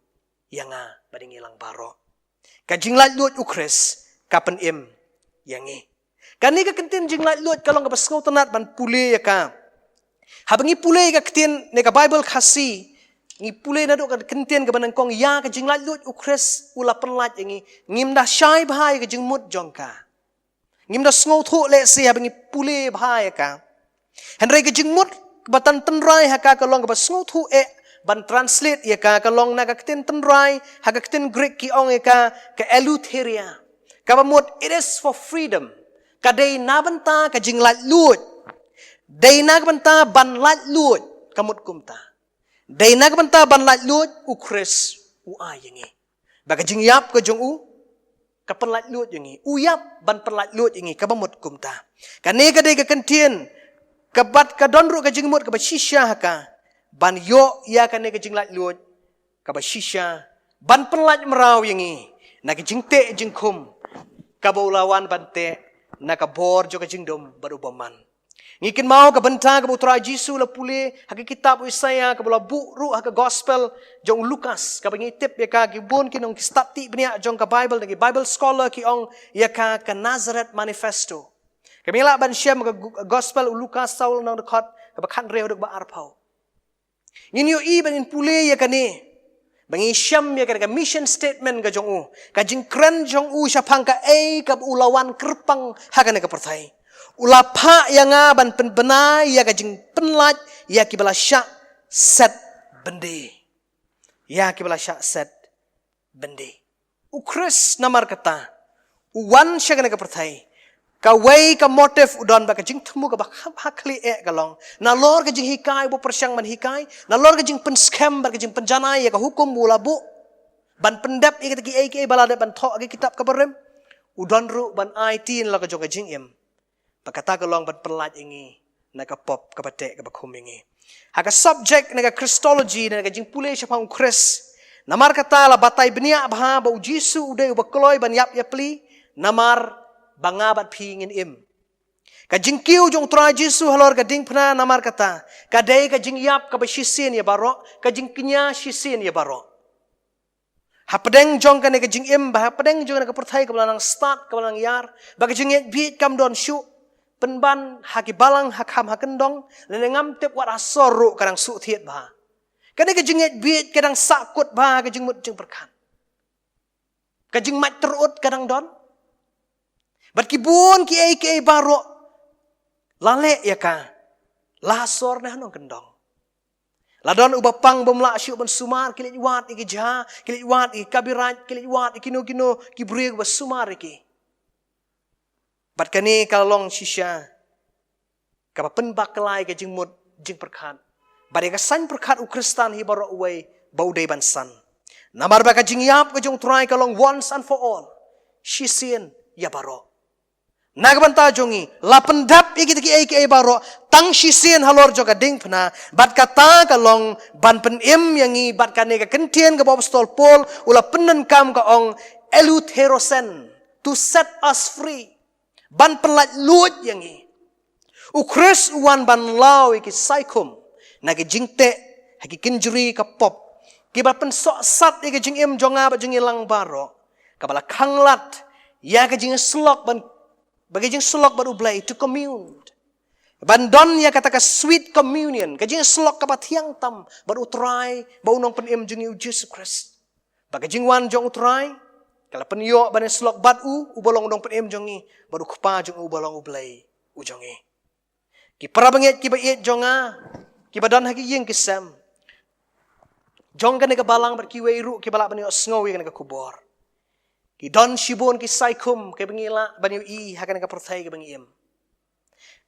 yanga bading ilang baro ka jinglat lut ukres kapen im yangi kani ka kentin jinglat lut kalong ka basngau tenat ban pule ya ka habangi pule ka kentin ne ka Bible khasi ngi pule na do ka kentien ka banang kong ya ka jinglat lut ukres ula penlat yangi ngimda syai bahai ka jingmut jongka ngimda sngo thu le si habangi pule bahai ka henry ka jingmut batan tenrai ha ka kalong ka sngo thu ban translate ya ka kalong na ka kten tenrai ha ka kten Greek ki ong ka eleutheria ka bamut it is for freedom ka dei na banta ka jinglat lut dei na banta ban lat lut kamut kumta Dai nak banta ban lat lut ukres yangi. Baka jing yap ka jong ka pan lat lut yangi. Yap ban pan lat lut yangi ka bamut kumta. Kane ka dai ka kentien ka bat ka donru ka jing mut ka ba shisha ka. Ban yo ya kane ka jing lat lut ka ba shisha ban pan lat merau yangi. Na ka jing te jing kum ka ba ulawan bante na ka bor jo ka jing dom barubaman. Ngikin mau ka benta ka utrai Jisu la pule haka kitab Isaya ka bola buku haka gospel jong Lukas ka bangitip ya ka gibon kinong kistati bnia jong ka Bible nagi Bible scholar ki ong ya ka Nazareth manifesto. Kami la ban share ka gospel Lukas Saul nang dekat ka bakhan reu dek ba arpau. Ngin yo i ban in pule ya ka ni bangi syam ya ka mission statement ka jong ka jing kren jong sya pangka ka ulawan kerpang haka ne ka pertai. Ulapa yang ban penbena ya kajing penlat ya kibala syak set bende. Ya kibala syak set bende. Ukris namar kata. Uwan syak na kapertai. Kawai ka motif udon ba kajing temu ka hakli kalong. Nalor kajing hikai bo persyang man hikai. Nalor kajing penskam ba kajing penjana ya ka hukum bula bu. Ban pendap ya ki balade ban thok kitab kabarem. Udon ru ban IT la kajong kajing im. Pakata kalong ban pelat ingi naka pop kapate kabakum ingi. Haka subject naka Christology naka jing pule siya pang Chris. Namar kata la batay benia baha ba Jisu uday ubakloy ban yap yapli namar bangabat pingin im. Kajing kiu jong tra Jisu halor kading pna namar kata kadai kajing yap kabashisin ya baro kajing kenya shisin ya baro. Hapadeng jong ka naka jing im bah hapadeng jong naka perthai kabalang start kabalang yar bagajing yet beat kam don shu penban haki balang hakam hakendong lenengam tep wat asoru kadang su thiet ba kadang kejinget biet kadang sakut ba kejing mut jing perkan kejing mat terut kadang don bat kibun ki baro lale ya ka lasor nah nong kendong ladon ubapang bomla syu ben sumar kilit wat iki ja kilit wat iki kabirat kilit wat iki kino kibrieg ba sumar iki Bat kani kalong shisha kapa penbak kelai ke jing mut jing perkat. Badai ka san perkat ukristan hi baro away baudai ban san. Namar ba ka jing yap ke jong try kalong once and for all. Shisin ya baro. Nagbanta jongi, la pendap iki iki baro, tang sisien halor joka ding pena, bat kata kalong ban penim yangi bat kane ka kentien ka apostol Paul, ula penen kam ka ong elutherosen, to set us free. Ban pelat luot yangi. Ukres uan ban lau iki saikum, nagi jingte, haki kinjuri ka pop, kibat pen sok sat iki jing im jonga ba jongi lang baro, kabala kanglat, ya ka jing slok ban bagi jing slok baru blay to commune. Bandon ya kata ka sweet communion. Kajing slok kapat hiang tam baru utrai bau nong penim jungi Jesus Christ. Bagi jing wan jong utrai kala penyo ban slok bat ubolong nong penim jongi baru kupa jong ubolong ublay ujongi. Ki para banget ki bait jonga ki badan haki yeng kisam. Jong kan ka balang ber ki weiru ki balak banyo sngowi kan ka kubor. Ki don shibon ki saikum ke bangila banyu hakan ka perthai ke bangiem.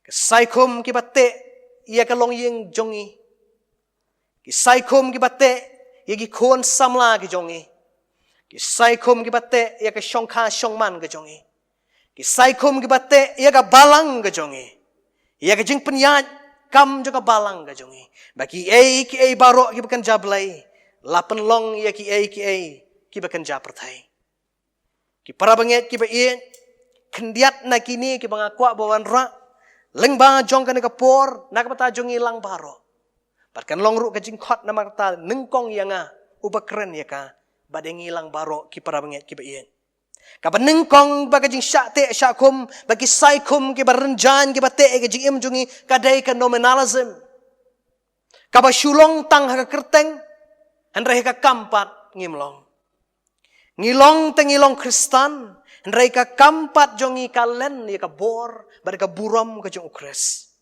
Ke saikum ki batte ia ka long yeng jongi. Ki saikum ki batte ia ki kon samla ki jongi. Ki saikum ki batte ia ka shongkha shongman ke jongi. Ki saikum ki batte ia ka balang ke jongi. Ia ka jing penyat kam jo ka balang ke jongi. Baki ki baro ki bakan jablai. Lapen long ia ki ki bakan japerthai. Ki para banget ki baien kendiat na kini ki bangakwa bawan ra leng ba jong kan ka por nak bata jong ilang baro patkan long ru ka jingkhot na marta nengkong yanga ubakren ya ka badeng ilang baro ki para banget ki baien ka nengkong ba ka jing syate syakum bagi saikum ki barenjan ki bate ka jing im jongi kadai ka nominalism ka ba shulong tang ha ka kerteng handre ka kampat ngimlong ngilong tengilong Kristan, mereka kampat jongi kalen ya ka bor, mereka buram ka jong ukres.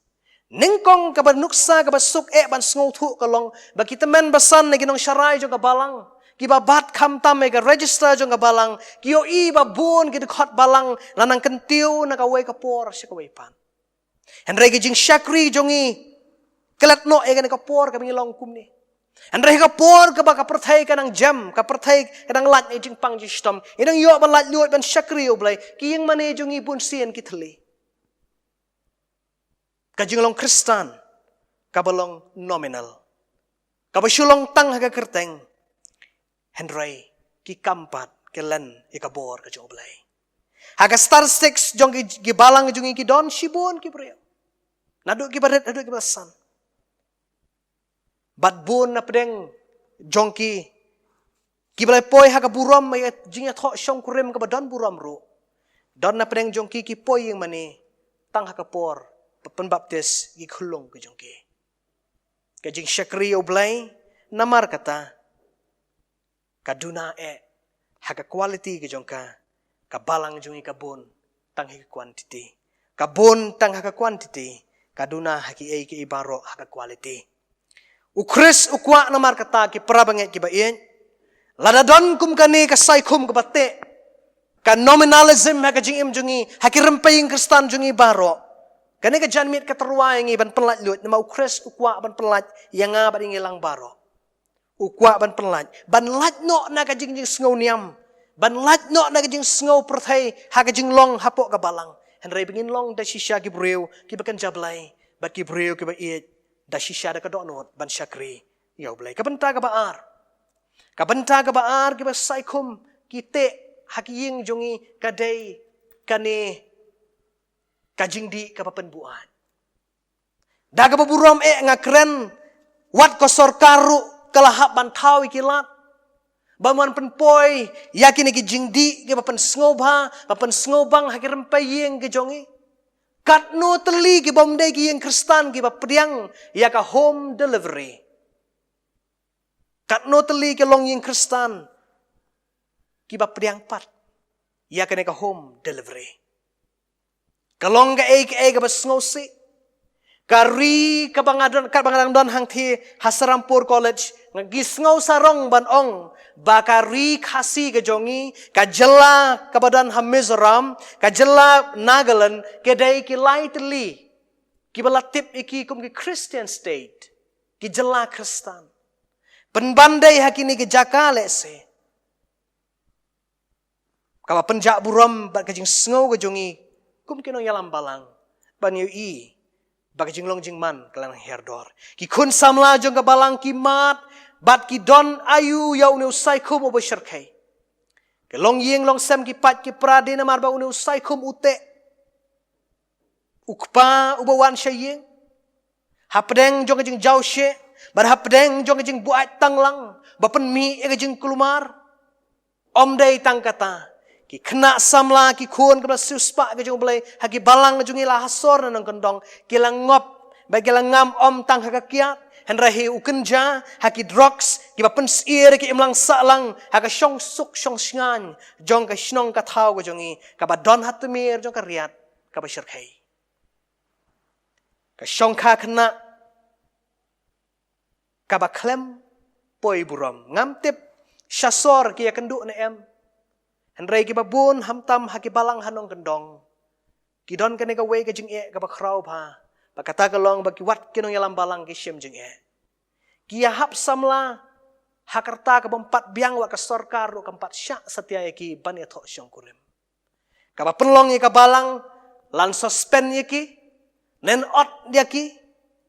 Nengkong ka banuksa ka basuk ban sngotu kalong, bagi temen basan na ginong syarai jong ka balang, kiba bat kam tam ka register jong ka balang, kiyo iba bun ki dekhot balang, lanang kentiu na ka way ka por siya ka way pan. Mereka jing syakri jongi, kelatno ya ka por ka ngilong kumni. Andai ka por ka baka perthai ka nang jam ka perthai ka nang lat jing pang jistom inang yo ban lat luot ban syakri oblai ki yang mane jong ibun sien ki thli ka jing long Kristan ka balong nominal ka basulong tang ha ka kerteng hendrai ki kampat ke len ka bor ka jong oblai ha ka star six jong ki balang jong ki don shibon ki brio nadu ki baret nadu ki basan bat bun na pedeng jongki kibalai poi ha ka buram mai jingya tho shong kurem ka badan buram ru don na pedeng jongki ki poi yang mani tang ha ka por pen baptis ki khulong ke jongki ka jing syakri oblai namar kata kaduna ha ka quality ke jongka ka balang jongi ka bun tang hi quantity ka bun tang ha ka quantity kaduna ha ki ki baro ha ka quality. Ukris ukwa namar kata ki para banget ki baien ladadon kum kani ka sai kum ka batte ka nominalism ha ka jing im jungi ha ki rempaying Kristan jungi baro kani ka janmit ka terwa yang ban pelat lut nama ukris ukwa ban pelat yang ba ding ilang baro ukwa ban pelat ban lat no na ka jing sngo niam ban lat no na ka jing sngo perthai ha ka jing long hapok ka balang henry bingin long da shisha ki breu ki bakan jablai ba ki breu ki bait da shisha da kadonot ban syakri ya blai ka benta ka baar ki basaikum kite hakiying jongi kadai kane kajing di ka papenbuan da ka baburom ngakren wat kosor karu kalahap bantau ikilat bamuan penpoi yakin ki jingdi ki papen snobang hakirem payeng ki jongi kat no teli ki bomdai ki yang Kristan ki bapriang ya ka home delivery. Kat no teli ki long yang Kristan ki bapriang pat ya ka ne ka home delivery. Kalong ka ka basngosi kari ka bangadon don hang thi Hasarampur College ngagisngau sarong banong bakari khasi ke jongi ka jela ka badan Mizoram ka jela Nagaland kedai ki lightly ki balatip iki kum ki Christian state ki jela Kristan penbandai hakini ki jakale se kala penjak buram ba ka jing sngo ke jongi kum kinong yalam balang ban yu i bag jinglong jingman kelang herdor ki kun samla jong ka balang ki mat bat ki don ayu ya unu sai kum obo sharkai ke long yeng long sem ki pat ki prade na mar ba unu sai kum ute ukpa ubo wan shayeng hapdeng jong ka jing jau she bar hapdeng jong ka jing buat tanglang bapen mi e ka jing kulumar om dei tang kata ki kena samla ki kun ka suspa ka jong blai haki balang jong ila hasor nang kendong kilang ngop ba kilang ngam om tang hakakiat henrahi ukenja haki drugs ki bapen sir ki imlang salang haka shong suk shong sngan jong ka shnong ka thau ka jong i ka ba don hatmir jong ka riat ka ba shirkai ka shong kha kena ka ba klem poi buram ngam tip syasor ki kendu na em henrai ki babun hamtam haki balang hanong kendong ki don kene ka wei ka jing e ka ba khrau pha ba kata ka long ba ki wat kinong yalam balang ki shem jing e ki hap samla hakarta ka bompat biang wa ka sarkar ro kampat syak setia ki ban ya tho syong kurim ka ba penlong ye ka balang lan suspend ye ki nen ot dia ki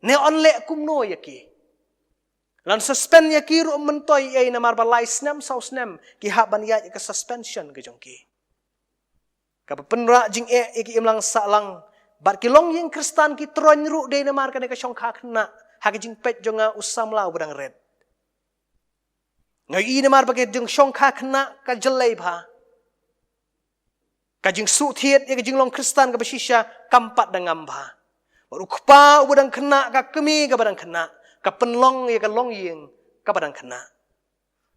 ne on le kumno ye ki lan suspend ya ki ru mentoy ay na marba laisnem sausnem ki haban ya ka suspension ke jongki ka penra jing e ki imlang salang bar ki long ying kristan ki tron ru de na mar ka ne ka shong kha khna ha ka jing pet jonga usam lau budang red ngai i na mar ba ke jing shong kha khna ka jelai bha ka jing su thiet ya ka jing long kristan ka basisha kampat dangam bha baru kpa budang khna ka kemi ka badang khna ka penlong ya ka long yeng ka badang khana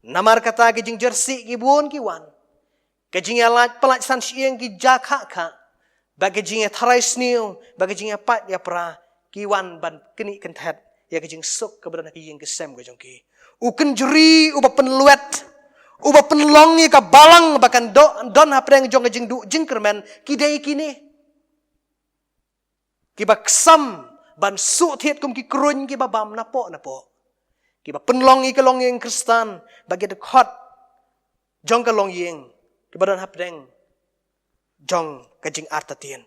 namar kata ki jing jersey ki buon ki wan ka jing alat pelaj san sieng ki jakha kha bagi jing tharai sniu bagi jing pat ya pra ki wan ban keni kenthet ya ka jing suk ka badang ki yeng ki sem ka jong ki uken jeri uba penluet uba penlong ya ka balang bakan don hapreng jong ka jing du jing kermen ki dei kini ki baksam ban su thiet kum ki kruin ki babam napo ki ba penlong i ka long yeng kristan bagi de khot jong ka long yeng ki badan hapdeng jong ka jing artatien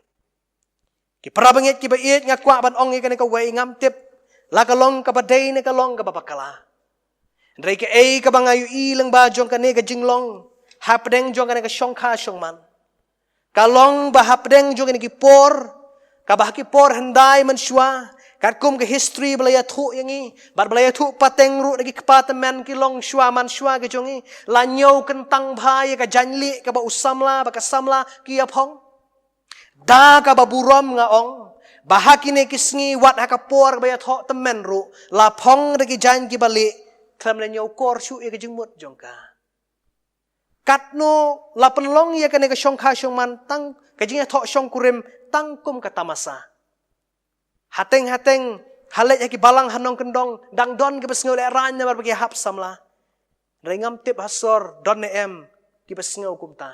ki prabanget ki ba iet ngakwa ban ong i ka ne ka wei ngam tip la ka long ka ba dei ne ka long ka ba bakala ndrei ka ei ka bangayu i lang ba jong ka ne ka jing long hapdeng jong ka ne ka shong kha shong man ka long ba hapdeng jong ka ne ki por kabahaki por hendai mensyua katkum ke history belaya thu yangi bar belaya thu pateng ru lagi kepatemen ki long syua man syua ke jongi la nyau kentang bhai ka janli ka ba usamla ba ka samla ki aphong da ka ba burom nga ong bahaki ne kisngi wat ha ka por ba ya tho temen ru la phong de ki jan ki bali klam le nyau kor syu e ka jingmut jongka katno la penlong ya ka ne ka shong kha shong man tang ka jing tho shong kurim tangkum kata masa hateng halek ki balang hanong kendong dang don ki besngau le ran bar bagi hap samla rengam tip hasor don ne em ki besngau kumta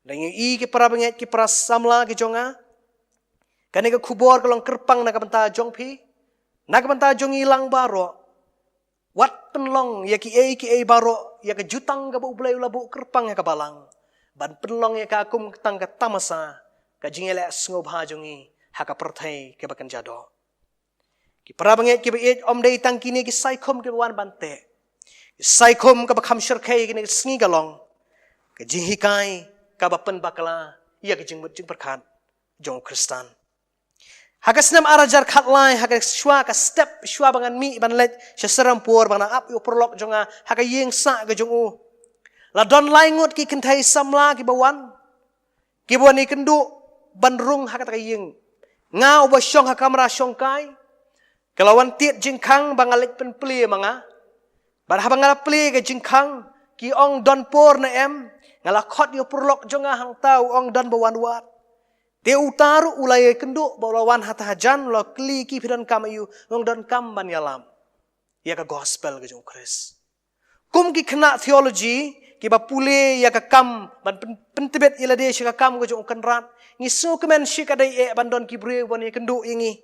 reng i ki para banget ki para samla ki jonga kane ka kubor kolong kerpang na ka benta jong phi na ka benta jong ilang baro wat penlong ya ki e baro ya ka jutang ka bu blai labu kerpang ya ka balang ban penlong ya ka akum tang ka tamasa ka jingele sngob ha jongi haka perthai ke bakan jado ki parabanget ki beet om dei tang kini ki saikhom ke wan bante saikhom ka bakham shirkai ki sngi galong ka jinghikai ka bapen bakala ya ki jingmut jing perkhat jong kristan haka snam arajar khatlai haka shwa ka step shwa bangan mi ban let seseram por bana ap yo prolog jonga haka yeng sa ka jongu la don lai ngut ki kenthai samla ki bawan ki bawani kendu bandrung hakat kayeng ngau ba syong ha kamera syong kai kelawan tiet jingkang bangalit pen pli manga bar habangala pli ke jingkang ki ong don por na em ngala khot yo purlok jonga hang tau ong don bawan wat te utaru ulai kendu balawan hatajan lo kli ki pidan kamayu ong don kam ban yalam ya ka gospel ke jong kris kum ki kena theology ki ba pule ya ka kam ban pentebet ila de shi ka kam ko jong kan rat ngisu kemen shi ka dai e bandon ki bre bon ye kendu ingi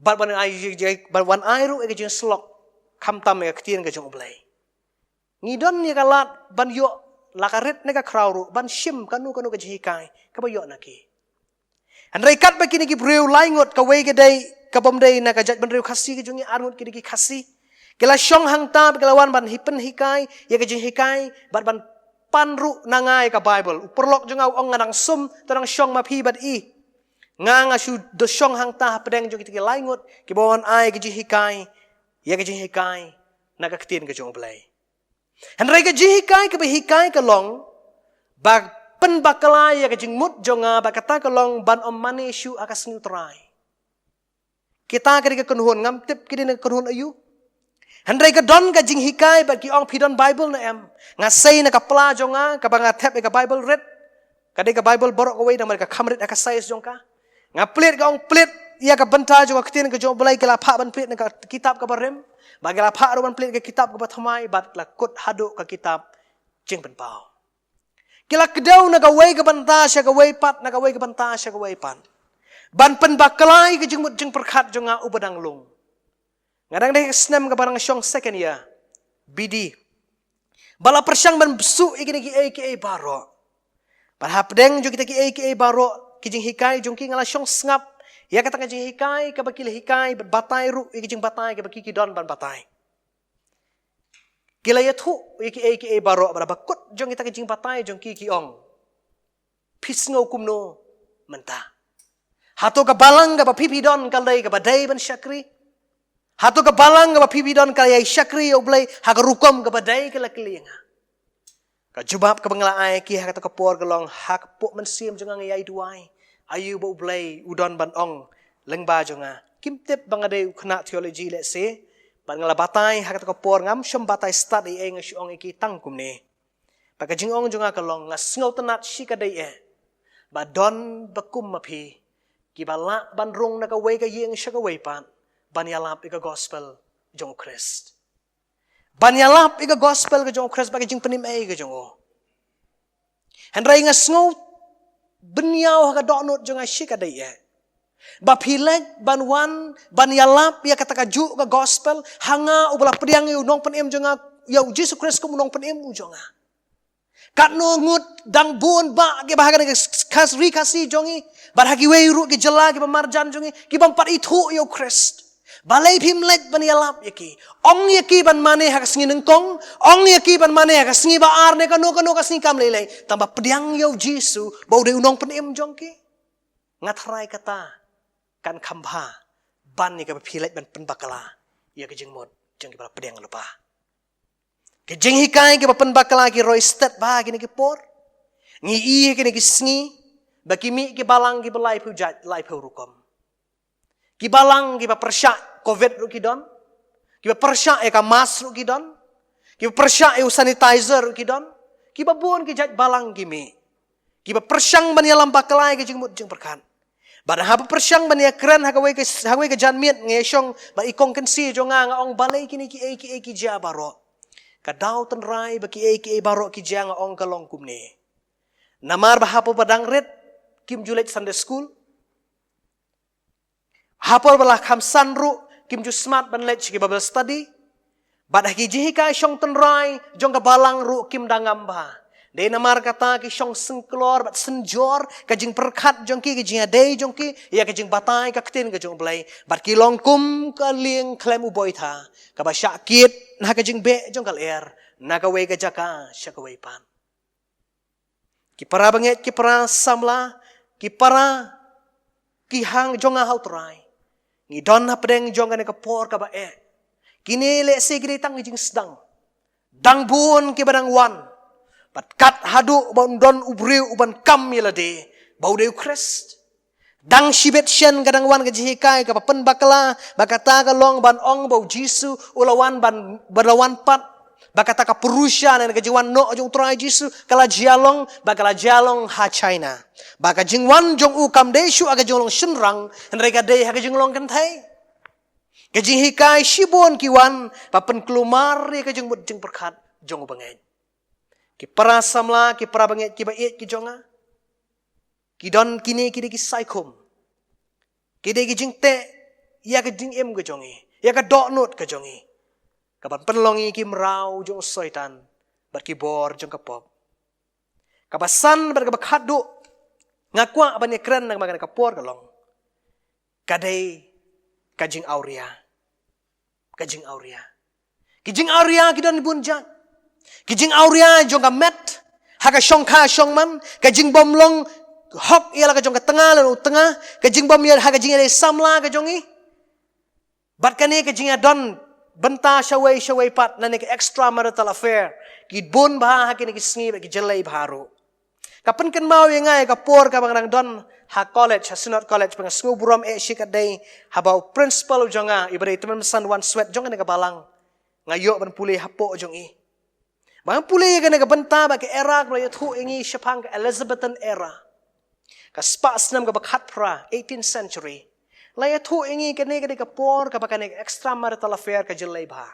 ban wan ai ru e ke jong slok kam tam e ktien ke jong blai ngidon ni ka lat ban yo lakarit na ka crowd ban shim kanu ka jihikai ka bayo na ki. Andrai kat ba kini ki breu laingot ka way ka day ka bomday na ka jat ban reu khasi ka jungi arngot kini ki khasi. Kila syong hang ta kelawan ban hipen hikai ya ka jihikai ban panru nangai ka Bible. Uperlok junga ong ngadang sum tanang syong mapi bat i. Nga su do syong hang ta pedeng jung kita laingot ki bawan ai ka jihikai ya ka jihikai na ka ketin ka jung blai. Handrai ka jihikai ka hikai ka long bag pen bakalai ya ka jing mut jonga ba kata ka long ban om mani su akas nutrai. Kita ka ka kunhun ngam tip ki na kunhun ayu. Handrai ka don ka jing hikai ba ki ong pidon Bible na em. Nga say na kapla jonga ka ba nga tap ka Bible read. Kadai ka Bible borok away na mereka kamrit ka sayes jong ka. Nga plate ka ong plate ia ka benta jonga ketin ka jong balai ka lapha ban plate na ka kitab ka barem. Ba ka lapha ro ban plate ka kitab ka bathamai bat la kut hadu ka kitab jing ban pau. Kila kedaw na ka way ka banta siya ka way pat na ka way ka banta siya ka way pan. Ban pen bakalai ka jing mut jing perkhat jonga ubadang lung. Ngadang deh senam ke barang syong second ya. BD. Bala persyang ban besu ikini ki AKA baro. Barhap deng jo kita ki AKA baro kijing hikai jong ki ngala syong sngap. Ya kata kijing hikai ka bakil hikai batai ru ikijing batai ka bakiki don ban batai. Kila ya thu iki AKA baro bara bakut jong kita kijing batai jong ki ong. Pisngau kumno mentah. Hato ka balang ka pipi don kalai ka badai ban syakri. Hato ka balang ka pipidon ka yai syakri oblay ha ka rukom ka badai ka lakilinga. Ka jubab ka banglaay ki ha ka por ka long ha ka po man sim jonga yai duai. Ayu ba oblay udon ban ong lengba jonga. Kimtip bangade khna theology le se ban ngala batay ha ka por ngam syam batay study e nga syong iki tangkum ni. Pagka jingong jonga ka long nga sngaw tanat shikadai e. Ba don bakum mapi ki bala ban rong na ka way ka yeng sya ka way pan. Banyalap ika gospel jong Christ. Banyalap ika gospel ka jong Christ bagi jing penim ay ka jong o. Handray nga sngaw benyaw ka donot jong ay shikaday e. Bapileg banwan banyalap ya katakaju ka gospel hanga ubala pediang yu nong penim jong yaw Jesus Christ kum nong penim jong a. Kat nungut dang buon ba ke bahagan kas rikasi jongi barhagi weiru ke jela ke pamarjan jongi ki bampat itu yaw Christ. Balai pimlek banialap yaki. Ong yaki ban mane hakas nginengkong. Ong yaki ban mane hakas ngi baar ne kanu kas ni kam lelai. Tambah pediang yau Jisu bau de unong penim jongki. Ngatrai kata kan kambha ban ni ka pilek ban penbakala. Ya ke jengmod jengki bala pediang lupa. Ke jeng hikai ke penbakala ki roistet ba kini ki por. Ngi i kini ki sngi. Baki mi ki balang ki belai pujat lai rukom. Ki balang ki persyak COVID ru kidon. Ki persyak e ka mask ru kidon. Ki persyak e sanitizer ru kidon. Ki babon ki jat balang ki mi. Ki persyang ban yalam bakalai ki jingmut jing perkan. Bada ha persyang ban ya kran ha ka we ka jan miet nge syong ba ikong kensi jonga nga ong balai kini ki ja baro. Ka daw ten rai ba ki baro ki ja nga ong kalong kumni. Namar ba hapo padang red Kim Julet Sunday School. Hapol bala kam sanru kim ju smart ban let ki Bible study. Bad haki jihika syong tenrai jong ka balang ru kim dangamba. De namar kata ki syong sengklor bat senjor ka jing perkat jong ki jing adei jong ki ya ka jing batai ka ketin ka jong blai. Bat ki longkum ka lieng klem uboy tha. Ka ba syakit na ka jing be jong kal air. Na ka we ka jaka sya ka we pan. Ki para banget ki para samla ki para ki hang jong hau trai. Ngi don na pedeng jong ka por ka ba e. Kini le se gidi tang jing sedang. Dang buon ki badang wan. Bat kat hadu bon don ubriu uban kam yelade. Bau de Christ. Dang shibet shen kadang wan ka jihikai ka pen bakala bakata ka long ban ong bau Jisu ulawan ban balawan pat. Bakata ka purusya na kajiwan no jong trai Jisu kala jialong bakala jialong ha China. Baka jingwan jong ukam desu aga jong long shenrang henreka de ha jong long kentai. Kajing hikai shibon kiwan papen kelumar ya kajing mut jeng perkat jong bangai. Ki para samla ki para bangai ki bait ki jonga. Ki don kini ki saikum. Ki de ki jing te ya ka jing em ka jongi. Ya ka dok not ka jongi. Kapan penlongi ki merau jong soitan bat ki bor jong kapop. Kabasan bar kabakhat do. Ngakwa ban ekran nang magan kapor kalong. Kadai kajing auria. Kajing auria. Kijing auria kidon bunjang. Kijing auria jong met. Haka syongka syongman. Kajing bomlong hok ialah kajong ke tengah lalu tengah. Kajing bom ia haka jing ada samla kajongi. Bat kani kajing adon benta syawai pat nani ke extramarital affair. Ki bun bah haki ni kisngi ki jelai baharu. Kapan kan mau yang ngai kapor ka bang don ha college ha sunat college bang sngu buram shikat dai ha bau principal jonga ibadai teman san one sweat jonga ni ka balang ngayo ban pulih hapo jongi. Bang pulih ka ni ka benta ba ke era ka thu ingi syapang ka Elizabethan era. Ka spa snam ka bakhat pra 18th century. Laya thu ingi ka ni ka por ka bakani extramarital affair ka jelai bah.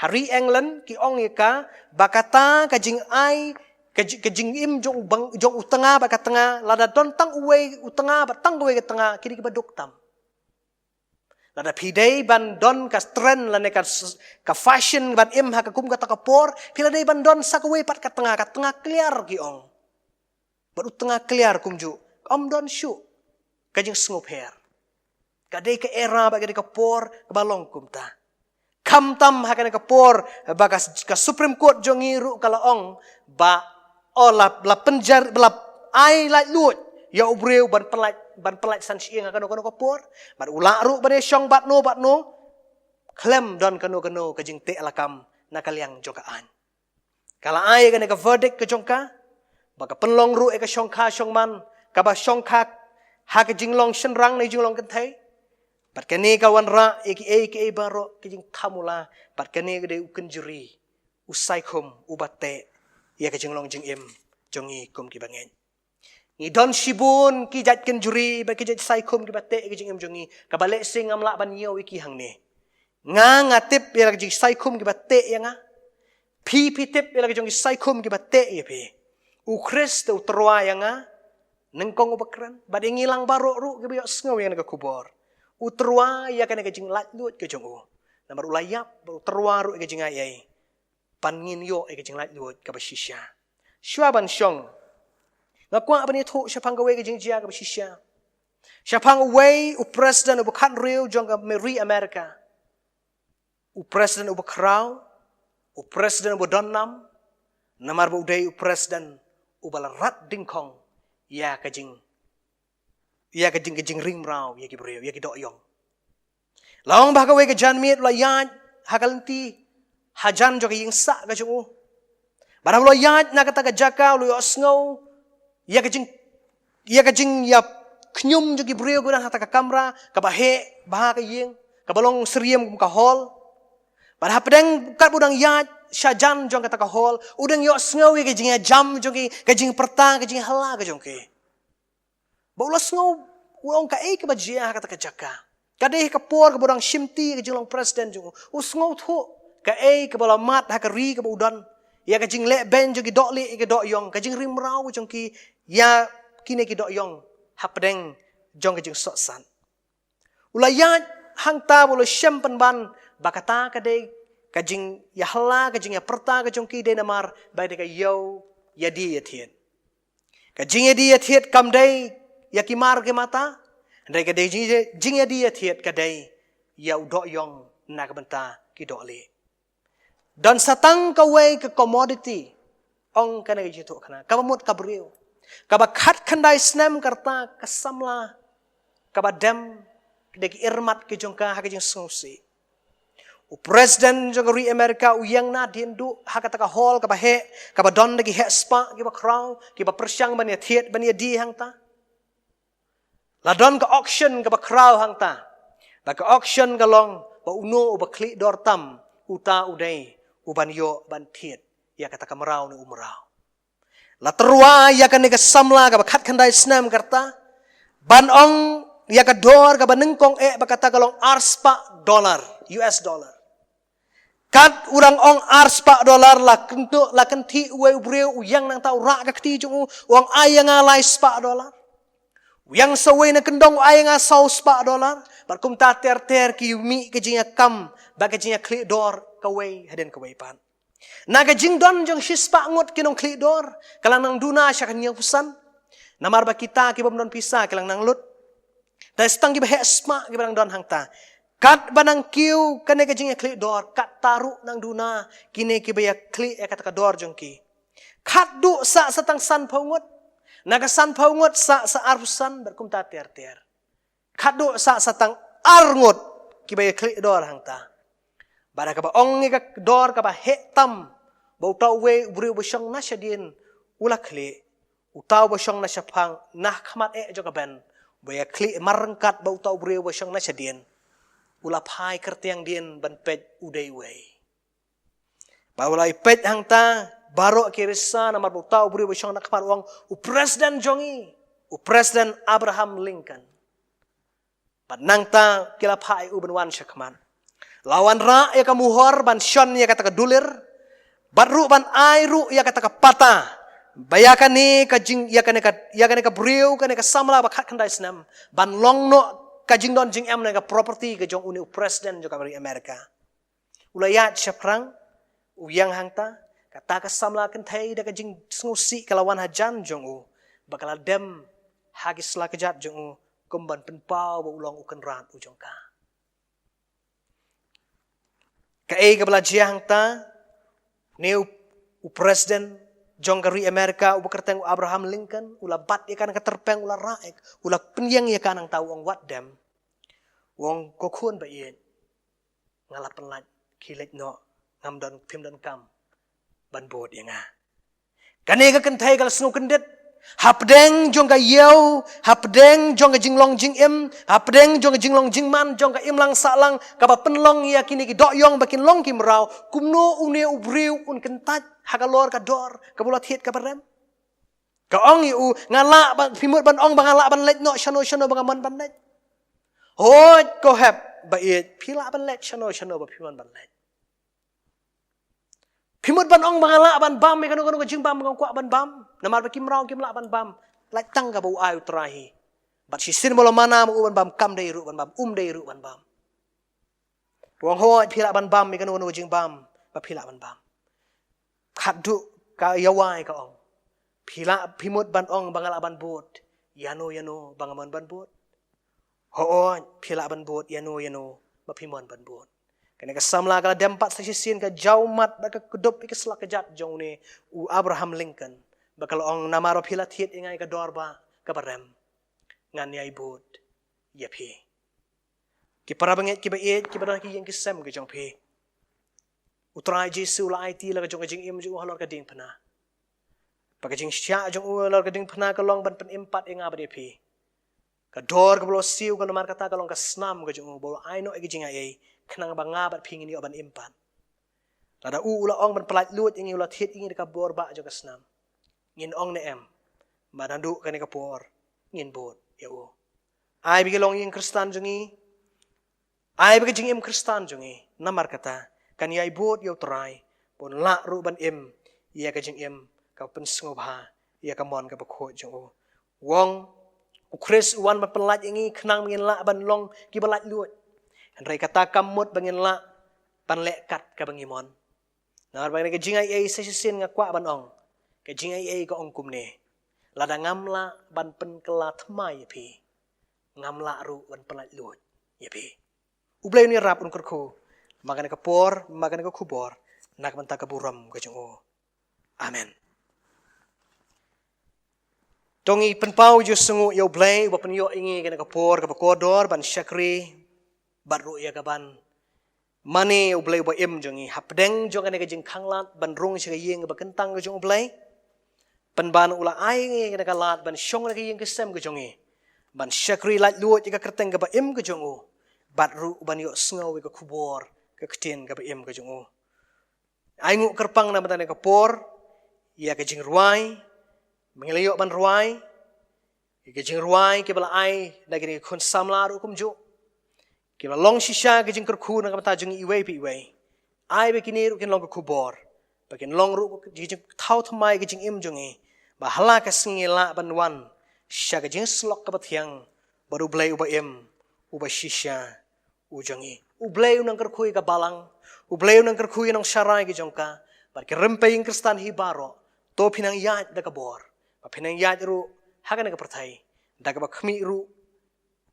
Hari England ki ong ka bakata ka jing ai kajing im jong utanga ba katanga lada don tang uwe utanga ba tang uwe katanga kini ba doktam lada pidai ban don ka trend lane ka fashion ban im ha ka kum ka takapor pila dai ban don sak uwe pat katanga clear ki ong ba utanga clear kumju om don shu kajing sngop hair kadai ka era ba kadai ka por ka balong kumta kam tam ha ka por ba ka Supreme Court jongi ru kala ong ba la penjar la ai lai lut ya ubreu ban pelat san siang kano kapor ban ula ru ban syong bat no klem don kano kajing te alakam nakaliang jokaan kala ai ka verdict ka jongka baka penlong ru ka syongka syongman ka ba syongka ha kajing long shenrang nei jinglong kentai bat kani kawan ra aka baro kajing tamula bat kani ka de ukenjuri usai kum ubate ia kajing long jing im jongi kum ki bangen ni don shibun ki jat ken juri ba ki jat sai kum ki bate ki jing im jongi ka bale sing am la ban yo iki hang ne nga ngatip ia kajing sai kum ki bate ya nga pi tip ia kajing sai kum ki bate ya pe u krist u terwa ya nga nengkong ubakran ba de ngilang baro ru ki yo sngo yang ka kubor u terwa ya kan kajing lat lut ke jongu namar ulayap u terwa ru ka jing ai panin yo e kajing lat lut ka bashisha shwa ban shong ngakwa ban itu syapang gawe kajing jia ka bashisha syapang way u president u bakhat riu jong ka meri America u president u bakrau u president u donnam namar bu dei u president u balarat dingkong ya kajing ring rau ya ki briu ya ki dok yong laong ba ka we ka jan mit la ya hakalenti hajan jo yung sa ka jungu barang lo yat na kata ka jaka lo yo snow ya kajing ya knyum jo ki brio ko na hata ka kamera ka bahe baha ka ying ka balong seriem ka hall barang pedang kat budang yat syajan jo kata ka hall udang yo snow ya kajing ya jam jo ki kajing pertang kajing hala ka jongke ba lo snow uong ka ka bajia kata ka jaka kadeh ka por ka budang shimti kajing long president jo snow thu ka ka bala mat ha ka ri ka udan ya ka jing le ben jo ki dok le ki dok yong ka jing rim rau jong ki ya kine ki dok yong ha pedeng jong ka jing sok san ulaya hang ta bolo syam pen ban bakata ka de ka jing ya hala ka jing ya perta ka jong ki de namar bai de ka yo ya di ya thiet ka jing ya di ya thiet kam dei ya ki mar ke mata dei ka de jing ya di ya thiet ka dei ya udok yong na ka benta ki dok le dan satang kawai ke commodity ong kana jitu kana kabamut kabriu kabakhat khandai snam karta kasamla kabadam deki irmat ke jongka hakajing sungsi u president jongri Amerika u yang na dindu hakata ka hall kabahe kabadon deki he spa ki ba crown ki ba persyang ban ya thiet ban ya di hangta ladon ka auction ka ba crown hangta ba ka auction kalong ba uno ba kli dortam uta udai uban yo ban thiet ya kata kamerau ni umrau la terwa ya kan ka samla ka bakhat khandai snam karta ban ong ya ka dor ka banengkong ba kata kalong arspa dollar US dollar kat urang ong arspa dollar la kento la kenti uwe ubreu uyang nang tau ra ka kti jung uang ayang alai spa dollar uyang sawe na kendong ayang asau spa dollar bar kum ta ter ki mi ka jinya kam ba ka jinya kli dor kawai haden kawai pan Naga jing don jong hispa ngot kinong kli dor. Kalang nang duna siya kanyang pusan. Namar ba kita kibam don pisa kalang nang lut. Dahil setang kiba hesma kiba nang don hangta. Kat banang kiu kane ka jing ya kli dor. Kat taru nang duna kine kiba ya kli ya kata ka dor jong ki. Kat du sa setang san paungot. Naga san paungot sa arusan berkum ta ter. Kat du sa setang arngot kiba ya kli dor hangta. Bara ka ba ong ka dor ka ba hetam. Bau tau we buri bosyong na siya din ula kli. Utaw bosyong na siya pang nah kamat jo ka ben. Baya kli marengkat bau tau buri bosyong na siya din. Ula pai kertiang din ban pet uday we. Bawalay pet hang ta baro kirisa na bau tau buri bosyong na kamat uang u Presiden jongi. U Presiden Abraham Lincoln. Banang ta kila pai u benwan siya kaman. Lawan ra ya kamuhor ban syon ya kata kadulir. Baru ban airu ya kata kapata. Bayakan ni kajing ya kan ka brio kan ka samla bakat kan daisnam. Ban long no kajing don jing am na ka property ka jong uni president jo ka bari Amerika. Ulayat syaprang uyang hangta kata ka samla kan thai da kajing ngusi kalawan hajan jong u. Bakal dem hagis la kejat jong u kumban penpau ba ulong ukan rat u jong ka. Ka e ka belajia hangta ni u Presiden jong kari Amerika u bekerteng Abraham Lincoln ula bat ikan keterpeng ula raek ula penyang ikan ang tau ang wat dem wong kokun ba iet ngalapan lat kilit no ngam don pim don kam ban bod yang nga kani ka kentai kal snu kendet hapdeng jong ka yeu hapdeng jong ka jinglong jing im hapdeng jong ka jinglong jing man jong ka im lang sa lang ka ba penlong ya kini ki doyong bakin long kim raw kumno une ubriu un kentat hagalor ka dor ka bulat hit ka barem ka ong yu ngala ban pimut ban ong bangala ban let no shano bangaman ban let hot ko hep ba it pila ban let shano ba piman ban let pimut ban ong bangala ban bam me kanu ka jing bam ngong kwa ban bam namar ba kim raw kim la ban bam lai tang ka bu ayu trahi bat sisin bolo mana mo ban bam kam dei ru ban bam dei ru ban bam wong hot pila ban bam me kanu ka jing bam ba pila ban bam khadu ka yawai ka ong pila pimut ban ong bangala ban bot yano bangaman ban bot ho pila ban bot yano ba pimon ban bot kene ka samla kala dempat sa sisin ka jaumat ba ka kudup ka slak ka jat jong ni u Abraham Lincoln bakal ong namaro pila thiet ingai ka dorba ka barem ngan yai bot yapi ki para banget ki ba et ki ba ki yang kisem ka jong pi utrai Jesu la IT la jong jing im ju halor ka ding phana pag jing sya jong halor ka ding phana ka long ban pen impat inga ba pi ka dor ka blo siu ka namar kata ka long ka snam ka jong bol ai no e jing ai khnang ba nga bat phing ni ban impat lada u ula ong ban plat lut ingi ula thit ingi ka bor ba jo ka snam ngin ong ne em badandu ka ni ka por ngin bot ya u ai bi long ing kristan jongi ai bi jing im kristan jongi namar kata kan yai bot yo trai pon la ru ban im ya ka jing im ka pen sngoba ya ka mon ka ba kho jong wong u Chris wan ban pelat ingi khnang ngin la ban long ki balat lut rai kata kamut bangin la ban lekat ka bangimon nar bang ka jing ai sesin nga kwa ban ong ka jing ai ka ong kumne lada ngamla ban pen kela thmai pi ngamla ru ban pelat lut ya pi ublay ni rap un kurku makan ka por makan ka kubor nak manta ka buram ka jong amen tongi penpau ju sungu yo blay ba penyo ingi ka ka por ka kodor ban syakri baru ya ka ban mani ublay ba im jongi hapdeng jong ka jing khanglat ban rung siya yeng ba kentang ka jong ublay penban ula ai ka ka lat ban syong ka yeng ka sem ka jongi ban syakri lat luot ka kerteng ka ba im ka jong baru ban yo sngaw ka kubor ka ktien ka ba im ka jong ai ngu kerpang na mata ka por ya ka jing ruai mengilayo ban ruai ka jing ruai ke bala ai nagini khun samla ru kumju ke bala long shisha ka jing kerku na mata jing iwe pi iwe ai be kini ru kin long ka kubor bakin long ru jing thau thmai ka jing im jongi ba hala ka singila ban wan sha ka jing slok ka bathiang baru blai uba im uba shisha ujongi ublay nang kerkui ka balang ublay nang kerkui nang syarai ki jongka Bar ke rempeng Kristan hi baro to pinang yat da kabor. Ba pinang yat ru hagan ka pertai. Da ka ba khmi ru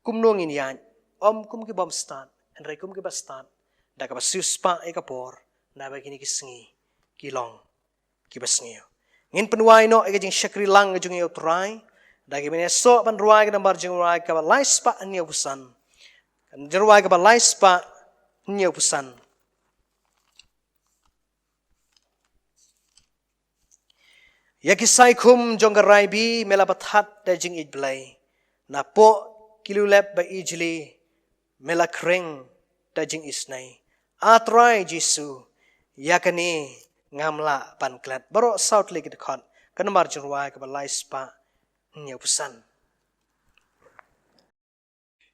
kumnongin yat om kum ki bom stan henry kum ki ba stan. Da ka ba suspa e kapor na ba kini ki sengi ki long ki ba sengi. Ngin penuai no e jing syakri lang jung yo trai. Da ki bene so ban ruai ka bar jing ruai ka ba laispa an yo pusan. Kan jeruai ka ba laispa an yo pusan. Ya kisai kum jong garai bi melabathat da jing idblai. Na po kilulep ba ijli melakring da jing isnai. Atrai Jisu yakani ngamla panklat. Baro South Lake dekat. Kan marjurwai ka ba laispa nyo pusan.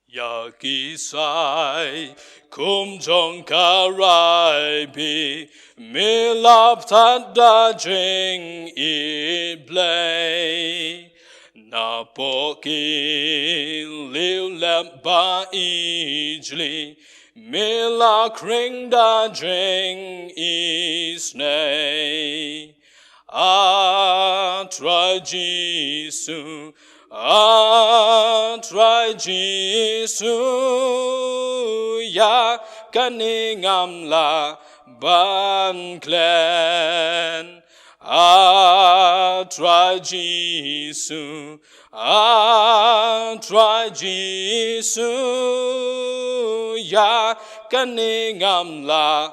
Ya kisai kum jong karai bi milap tada jing I blay na po ki liu lep ba ijli mila kring da jing isnay try Jisu try Jisu ya kaningam la ban klen try Jisu try Jisu ya kaningam la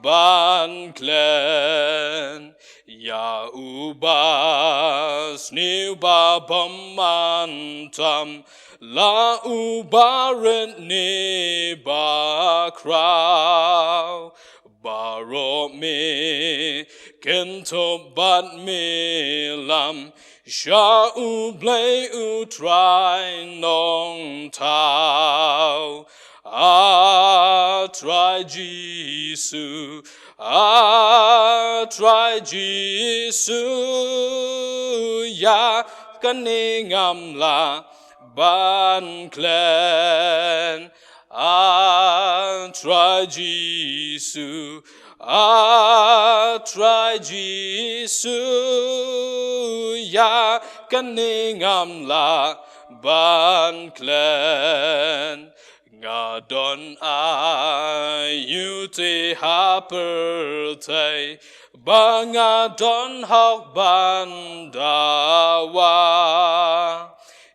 ban klen ya ubas ni ba pamantam la ubaret ni ba kraw baro me kento bat me lam sha ublay utrai nong tau try Jisu try Jisu ya kaningam la ban klen try Jisu try Jisu ya kaningam la ban klen ngadon ayu te hapertai bangadon hok bandawa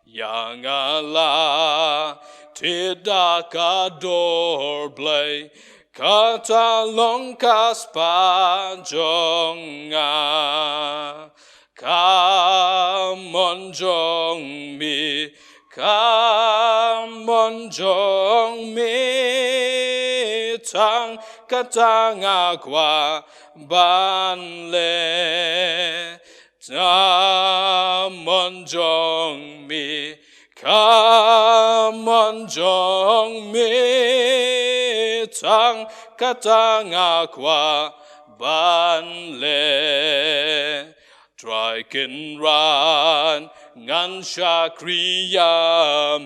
yang ala tidak kador blay kata longkas pajonga kamonjong mi kamonjong mi tang katang akwa banle kamonjong mi kamonjong mi tang katang akwa banle try can run ngan syakriya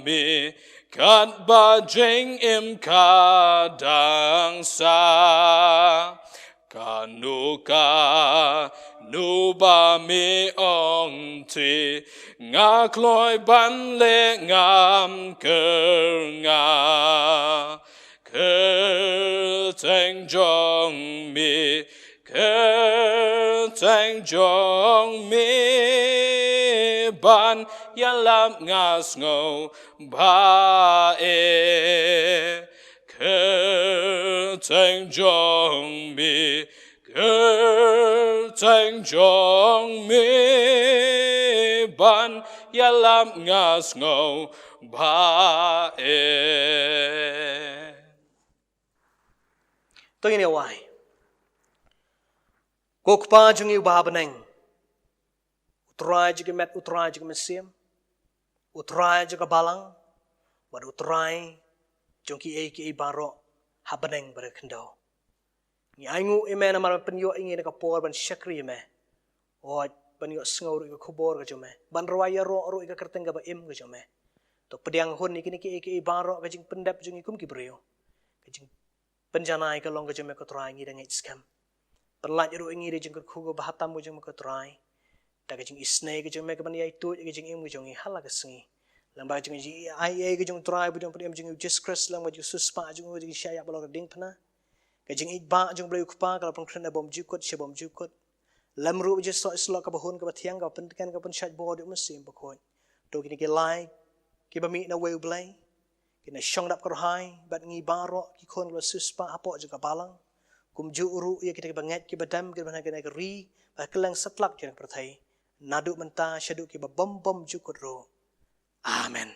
me kat bajeng im kadang sa kanuka nuba me ong te ngakloi ban le ngam kernga kerteng jong me kerteng jong me ban yalam ngas ngo ba e kerteng jong me kerteng jong me ban yalam ngas ngo ba e To ini wai. Kokpa jungi babeneng. Utrai juga met utrai juga mesim. Utrai juga balang. Bad utrai jongki ki baro habeneng berkendau. Ni aingu ime na mar penyo ingin ka por ban syakri ime. O ban yo sngaur ka khobor ka jome. Ban rawaya ro ro ka kerteng ka ba im ka jome. To pediang hun ni kini ki baro ka jing pendap jungi kum ki breo. Ka jing penjanai ka long ka jome ka trai ngi dang skam. Perlat ru ingi de jeng ku go bahatam go jeng ko trai. Da ke jeng isne ke jeng me ke ban yai tu ke jeng im ke jeng hala ke sengi. Lang ba jeng ji ai ke jeng trai bu jeng pem jeng Jesus Christ lang ba jeng suspa jeng jeng syaya balor ding pana. Ke jeng ikba jeng blai kupa kalau pun kena bom jukut she bom jukut. Lam ru je so islo ka bahun ka bathiang ka pentekan ka pen syat bod musim bakoi. To kini ke lai ke ba mi na weu blai. Kina syong dap kerhai bat ngi baro ki kon lo suspa apo je ka balang. Kum ju uru ia kita banget ki badam ki bana kena keri ba kelang setlak jeng perthai. Nadu menta syadu ki ba bom bom jukut ro. Amen.